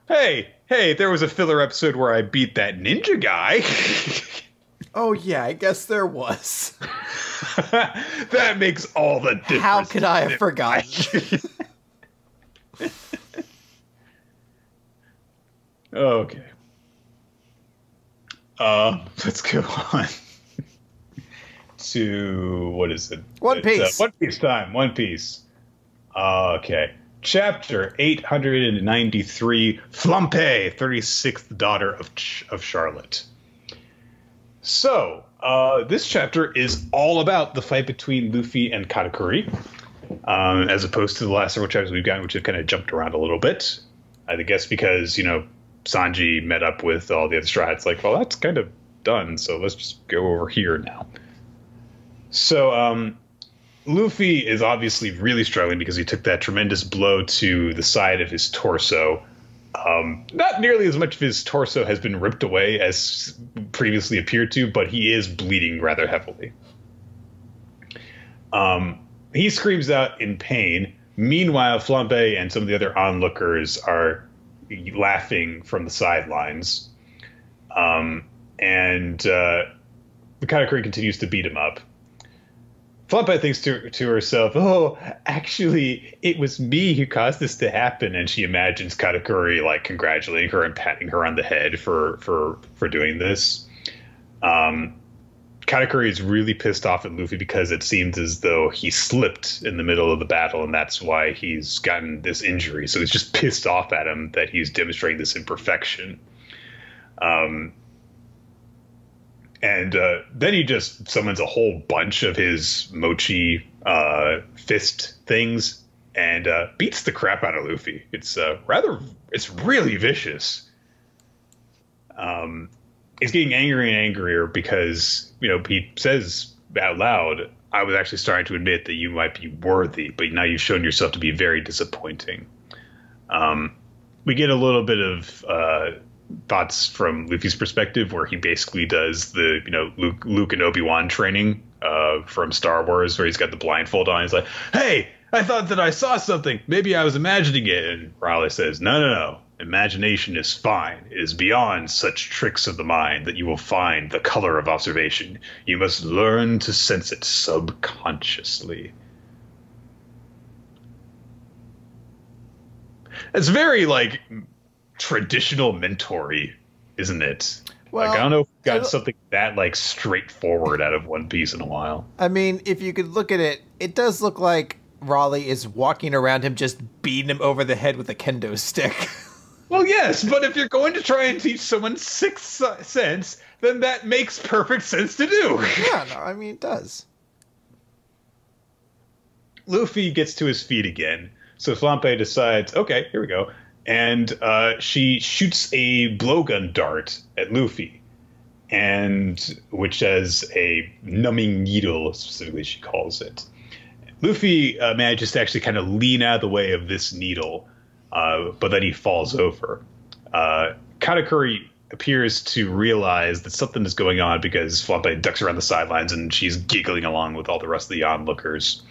Hey, hey, there was a filler episode where I beat that ninja guy. Oh, yeah, I guess there was. That makes all the difference. How could I have forgotten? Okay. Let's go on to, what is it? One Piece. One Piece time. One Piece. Okay. Chapter 893, Flampe, 36th daughter of Charlotte. So, this chapter is all about the fight between Luffy and Katakuri, as opposed to the last several chapters we've gotten, which have kind of jumped around a little bit. I guess because, Sanji met up with all the other Straw Hats, like, well, that's kind of done, so let's just go over here now. So, Luffy is obviously really struggling because he took that tremendous blow to the side of his torso. Not nearly as much of his torso has been ripped away as previously appeared to, but he is bleeding rather heavily. He screams out in pain. Meanwhile, Flambe and some of the other onlookers are laughing from the sidelines. And Katakuri continues to beat him up. Flampe thinks to herself, oh, actually, it was me who caused this to happen. And she imagines Katakuri, like, congratulating her and patting her on the head for doing this. Katakuri is really pissed off at Luffy because it seems as though he slipped in the middle of the battle, and that's why he's gotten this injury. So he's just pissed off at him that he's demonstrating this imperfection. And then he just summons a whole bunch of his mochi fist things and beats the crap out of Luffy. It's really vicious. He's getting angrier and angrier because, he says out loud, I was actually starting to admit that you might be worthy, but now you've shown yourself to be very disappointing. We get a little bit of thoughts from Luffy's perspective, where he basically does the Luke and Obi-Wan training from Star Wars, where he's got the blindfold on. He's like, hey, I thought that I saw something, maybe I was imagining it. And Raleigh says, no, imagination is fine. It is beyond such tricks of the mind that you will find the color of observation. You must learn to sense it subconsciously. It's very traditional mentor-y, isn't it? Well, I don't know if we've got something that straightforward out of One Piece in a while. I mean, if you could look at it, it does look like Raleigh is walking around him just beating him over the head with a kendo stick. Well, yes, but if you're going to try and teach someone sixth sense, then that makes perfect sense to do. Yeah, no, I mean, it does. Luffy gets to his feet again, so Flampe decides, okay, here we go. And she shoots a blowgun dart at Luffy, which has a numbing needle, specifically she calls it. Luffy manages to actually kind of lean out of the way of this needle, but then he falls over. Katakuri appears to realize that something is going on because Flampe ducks around the sidelines and she's giggling along with all the rest of the onlookers.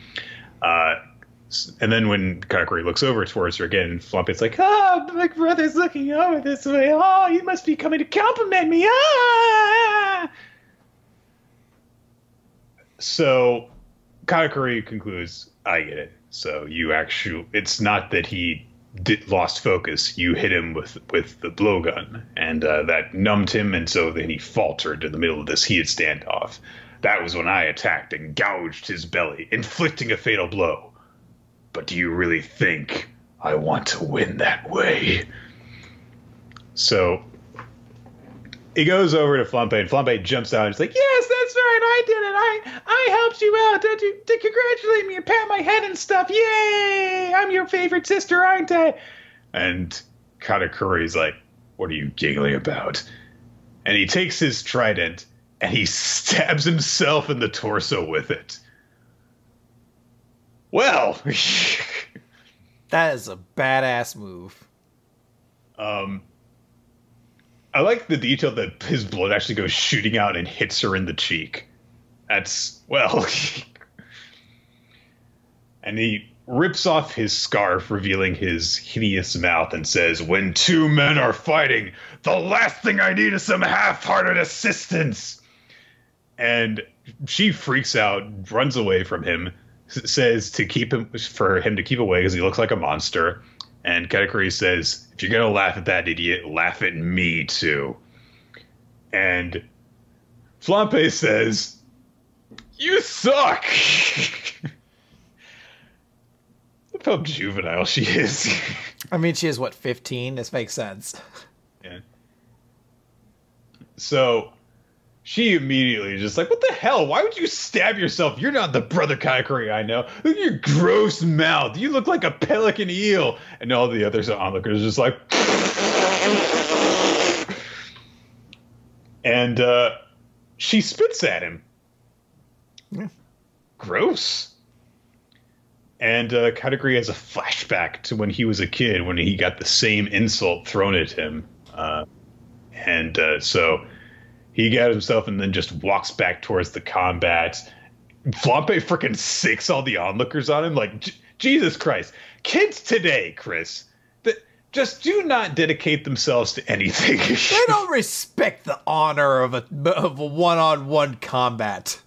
And then when Katakuri looks over towards her again, Flampe's like, oh, my brother's looking over this way. Oh, he must be coming to compliment me. Ah! So Katakuri concludes, I get it. So it's not that he lost focus. You hit him with the blowgun, and that numbed him, and so then he faltered in the middle of this heated standoff. That was when I attacked and gouged his belly, inflicting a fatal blow. But do you really think I want to win that way? So he goes over to Flampe, and Flampe jumps out and he's like, yes, that's right, I did it. I helped you out to congratulate me and pat my head and stuff. Yay! I'm your favorite sister, aren't I? And Katakuri's like, what are you giggling about? And he takes his trident and he stabs himself in the torso with it. Well, that is a badass move. I like the detail that his blood actually goes shooting out and hits her in the cheek. That's, well. And he rips off his scarf, revealing his hideous mouth, and says, "When two men are fighting, the last thing I need is some half-hearted assistance." And she freaks out, runs away from him, says for him to keep away because he looks like a monster. And Katakuri says, "If you're gonna laugh at that idiot, laugh at me too." And Flampe says, "You suck." Look how juvenile she is. I mean, she is, what, 15? This makes sense. Yeah. So she immediately is just like, "What the hell? Why would you stab yourself? You're not the brother Katakuri I know. Look at your gross mouth. You look like a pelican eel." And all the other onlookers are just like... And she spits at him. Yeah. Gross. And Katakuri has a flashback to when he was a kid, when he got the same insult thrown at him. So he gathers himself and then just walks back towards the combat. Flampe freaking sicks all the onlookers on him. Like, Jesus Christ. Kids today, Chris, just do not dedicate themselves to anything. They don't respect the honor of a one-on-one combat.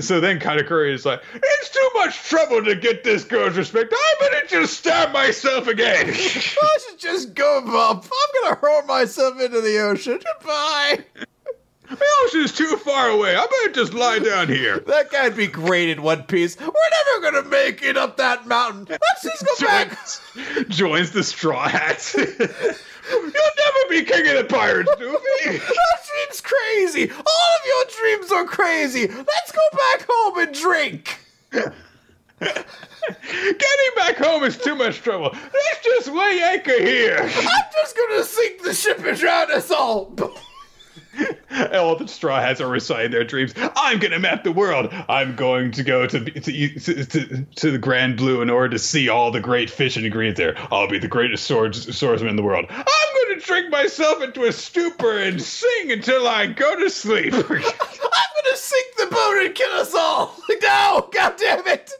So then Katakuri is like, "It's too much trouble to get this girl's respect. I'm gonna just stab myself again." I should just go up. I'm gonna hurl myself into the ocean. Goodbye. The ocean is too far away. I'm gonna just lie down here. That can't be great in One Piece. We're never gonna make it up that mountain. Let's just go back. Joins the Straw Hats. You'll never be king of the pirates, Luffy. That seems crazy. All of your dreams are crazy. Let's go back home and drink. Getting back home is too much trouble. Let's just lay anchor here. I'm just gonna sink the ship and drown us all. All the Straw Hats are reciting their dreams. I'm going to map the world. I'm going to go to the Grand Blue in order to see all the great fish and ingredients there. I'll be the greatest swordsman in the world. I'm going to drink myself into a stupor and sing until I go to sleep. I'm going to sink the boat and kill us all. No, God damn it.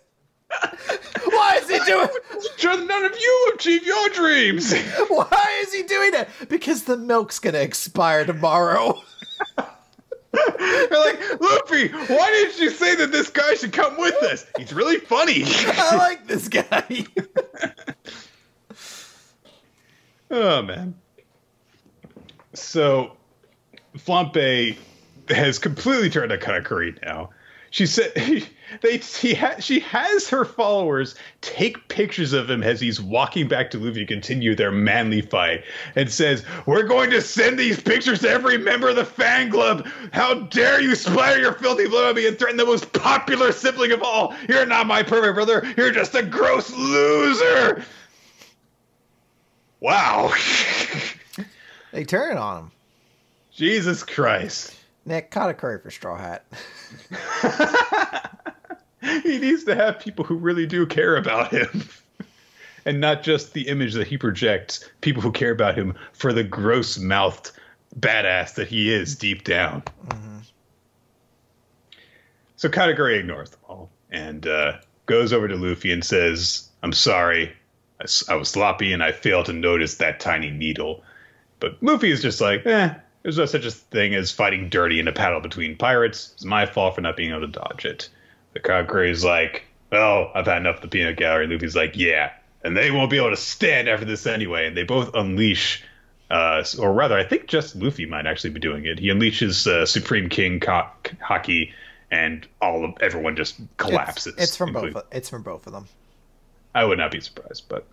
Why is he doing it? None of you achieve your dreams. Why is he doing it? Because the milk's gonna expire tomorrow. They're like, "Luffy, why didn't you say that this guy should come with us? He's really funny." I like this guy. Oh, man. So Flampe has completely turned to Katakuri now. She said she has her followers take pictures of him as he's walking back to Luffy to continue their manly fight, and says, "We're going to send these pictures to every member of the fan club. How dare you splatter your filthy blood on me and threaten the most popular sibling of all? You're not my perfect brother. You're just a gross loser." Wow. They turn on him. Jesus Christ. Nick, Katakuri for Straw Hat. He needs to have people who really do care about him. And not just the image that he projects. People who care about him for the gross-mouthed badass that he is deep down. Mm-hmm. So Katakuri ignores them all and goes over to Luffy and says, "I'm sorry. I was sloppy and I failed to notice that tiny needle." But Luffy is just like, there's no such a thing as fighting dirty in a battle between pirates. It's my fault for not being able to dodge it. The Katakuri is like, "Oh, I've had enough of the peanut gallery." And Luffy's like, "Yeah, and they won't be able to stand after this anyway." And they both unleash, or rather, I think just Luffy might actually be doing it. He unleashes Supreme King Haki, and everyone just collapses. It's from both of them. I would not be surprised, but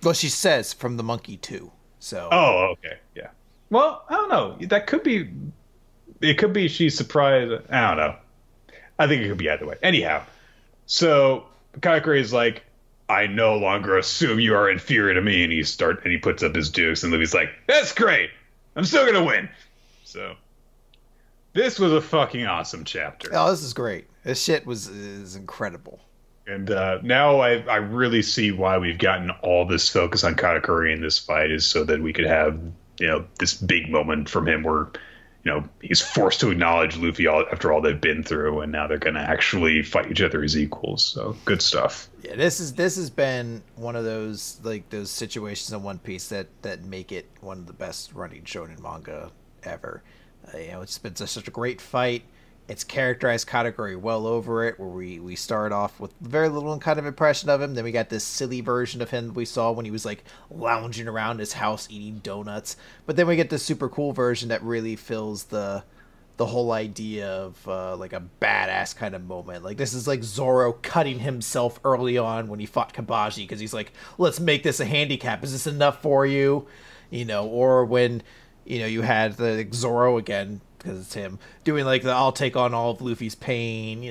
well, she says from the monkey too. So. Oh, okay, yeah. Well, I don't know. That could be. It could be she's surprised. I don't know. I think it could be either way. Anyhow, so Katakuri is like, "I no longer assume you are inferior to me," and he puts up his dukes, and Luffy's like, "That's great. I'm still gonna win." So this was a fucking awesome chapter. Oh, this is great. This shit is incredible. And now I really see why we've gotten all this focus on Katakuri in this fight, is so that we could have this big moment from him where he's forced to acknowledge Luffy after all they've been through, and now they're going to actually fight each other as equals. So good stuff. Yeah, this has been one of those those situations in One Piece that make it one of the best running shonen manga ever. It's been such a great fight. It's characterized Katakuri well over it, where we start off with very little kind of impression of him. Then we got this silly version of him we saw when he was like lounging around his house eating donuts. But then we get this super cool version that really fills the whole idea of like a badass kind of moment. Like this is like Zoro cutting himself early on when he fought Kabaji, because he's like, let's make this a handicap. Is this enough for you? Or when you had the Zoro again, because it's him doing like the I'll take on all of Luffy's pain,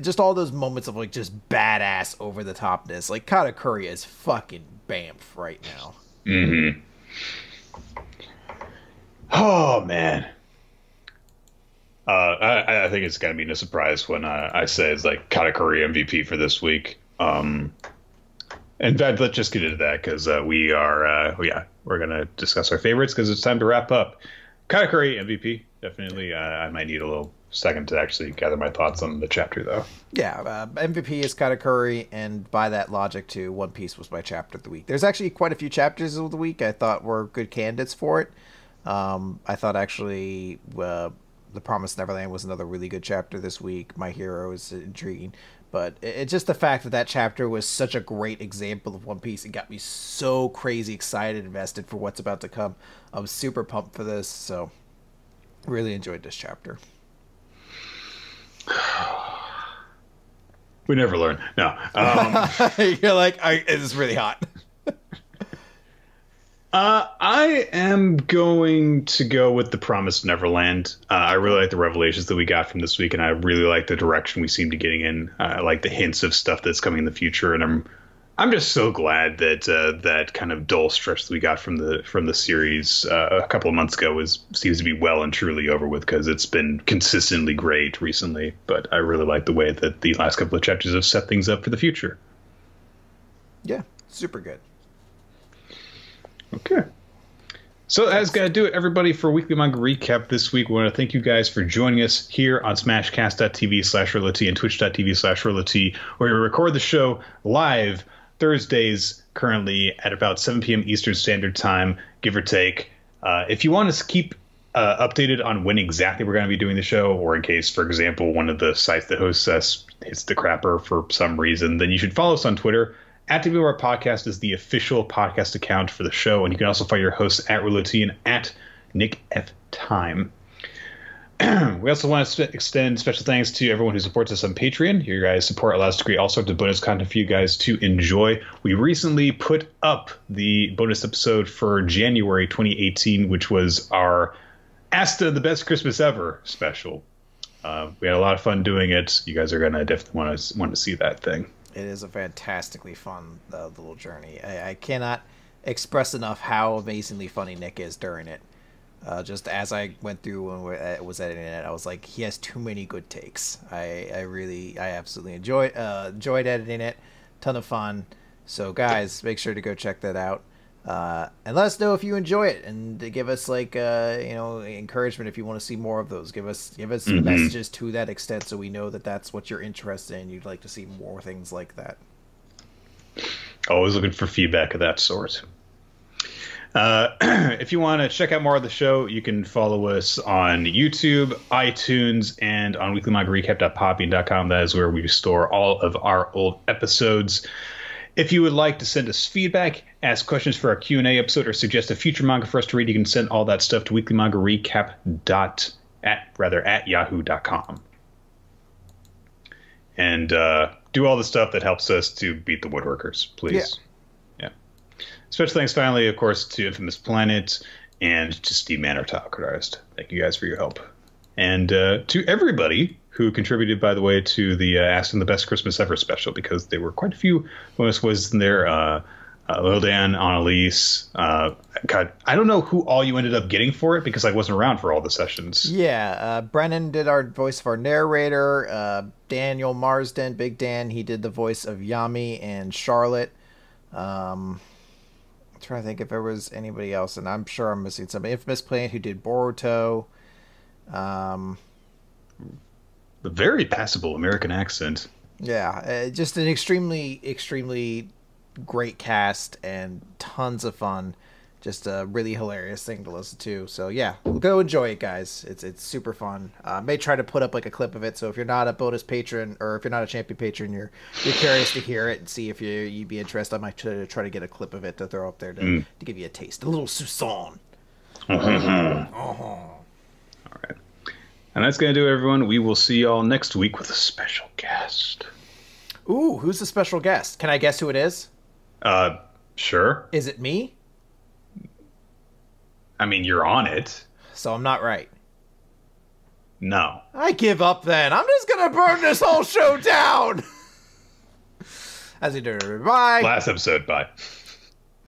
just all those moments of like just badass over the topness. Like Katakuri is fucking BAMF right now. Mm-hmm. Oh man. I think it's gonna be no surprise when I say it's like Katakuri MVP for this week. In fact, let's just get into that, because we're gonna discuss our favorites, because it's time to wrap up. Katakuri MVP, definitely. I might need a little second to actually gather my thoughts on the chapter, though. Yeah, MVP is Katakuri, and by that logic, too, One Piece was my chapter of the week. There's actually quite a few chapters of the week I thought were good candidates for it. I thought actually The Promised Neverland was another really good chapter this week. My Hero is intriguing. But it's just the fact that chapter was such a great example of One Piece. It got me so crazy excited, invested for what's about to come. I was super pumped for this, so really enjoyed this chapter. We never learn. No. You're like, it's really hot. I am going to go with The Promised Neverland. I really like the revelations that we got from this week, and I really like the direction we seem to getting in. I like the hints of stuff that's coming in the future, and I'm just so glad that that kind of dull stretch that we got from the series a couple of months ago seems to be well and truly over with, because it's been consistently great recently. But I really like the way that the last couple of chapters have set things up for the future. Yeah, super good. Okay. So that's going to do it, everybody, for Weekly Manga Recap this week. We want to thank you guys for joining us here on smashcast.tv/RLT and twitch.tv/RLT, where we record the show live Thursdays currently at about 7 p.m. Eastern Standard Time, give or take. If you want to keep updated on when exactly we're going to be doing the show, or in case, for example, one of the sites that hosts us hits the crapper for some reason, then you should follow us on Twitter. At WR Podcast is the official podcast account for the show, and you can also find your hosts at Roulette and at Nick F. Time. We also want to extend special thanks to everyone who supports us on Patreon. Your guys' support allows us to create all sorts of bonus content for you guys to enjoy. We recently put up the bonus episode for January 2018, which was our Asta the Best Christmas Ever special. We had a lot of fun doing it. You guys are going to definitely want to see that thing. It is a fantastically fun little journey. I cannot express enough how amazingly funny Nick is during it. Just as I went through when was editing it, I was like, he has too many good takes. I absolutely enjoyed editing it. Ton of fun. So guys, make sure to go check that out. And let us know if you enjoy it, and give us encouragement if you want to see more of those. Give us messages to that extent, so we know that that's what you're interested in. You'd like to see more things like that. Always looking for feedback of that sort. If you want to check out more of the show, you can follow us on YouTube, iTunes, and on weeklymangarecap.podbean.com. That is where we store all of our old episodes. If you would like to send us feedback, ask questions for our Q&A episode, or suggest a future manga for us to read, you can send all that stuff to weeklymangarecap at yahoo.com. And do all the stuff that helps us to beat the woodworkers, please. Yeah. Special thanks, finally, of course, to Infamous Planet and to Steve Mann, our top card artist. Thank you guys for your help. And to everybody who contributed, by the way, to the Ask Them the Best Christmas Ever special, because there were quite a few bonus voices in there. Lil Dan, Annalise. God, I don't know who all you ended up getting for it, because I wasn't around for all the sessions. Yeah, Brennan did our voice of our narrator. Daniel Marsden, Big Dan, he did the voice of Yami and Charlotte. I'm trying to think if there was anybody else, and I'm sure I'm missing somebody. Infamous Planet, who did Boruto. The very passable American accent. Yeah, just an extremely, extremely great cast and tons of fun. Just a really hilarious thing to listen to. So yeah, go enjoy it, guys. It's super fun. May try to put up like a clip of it. So if you're not a bonus patron or if you're not a champion patron, you're curious to hear it and see if you'd be interested. I might try to get a clip of it to throw up there to give you a taste, a little Susan. All right. And that's going to do it, everyone. We will see y'all next week with a special guest. Ooh, who's the special guest? Can I guess who it is? Sure. Is it me? I mean, you're on it. So I'm not right. No. I give up then. I'm just going to burn this whole show down. As you do, bye. Last episode, bye.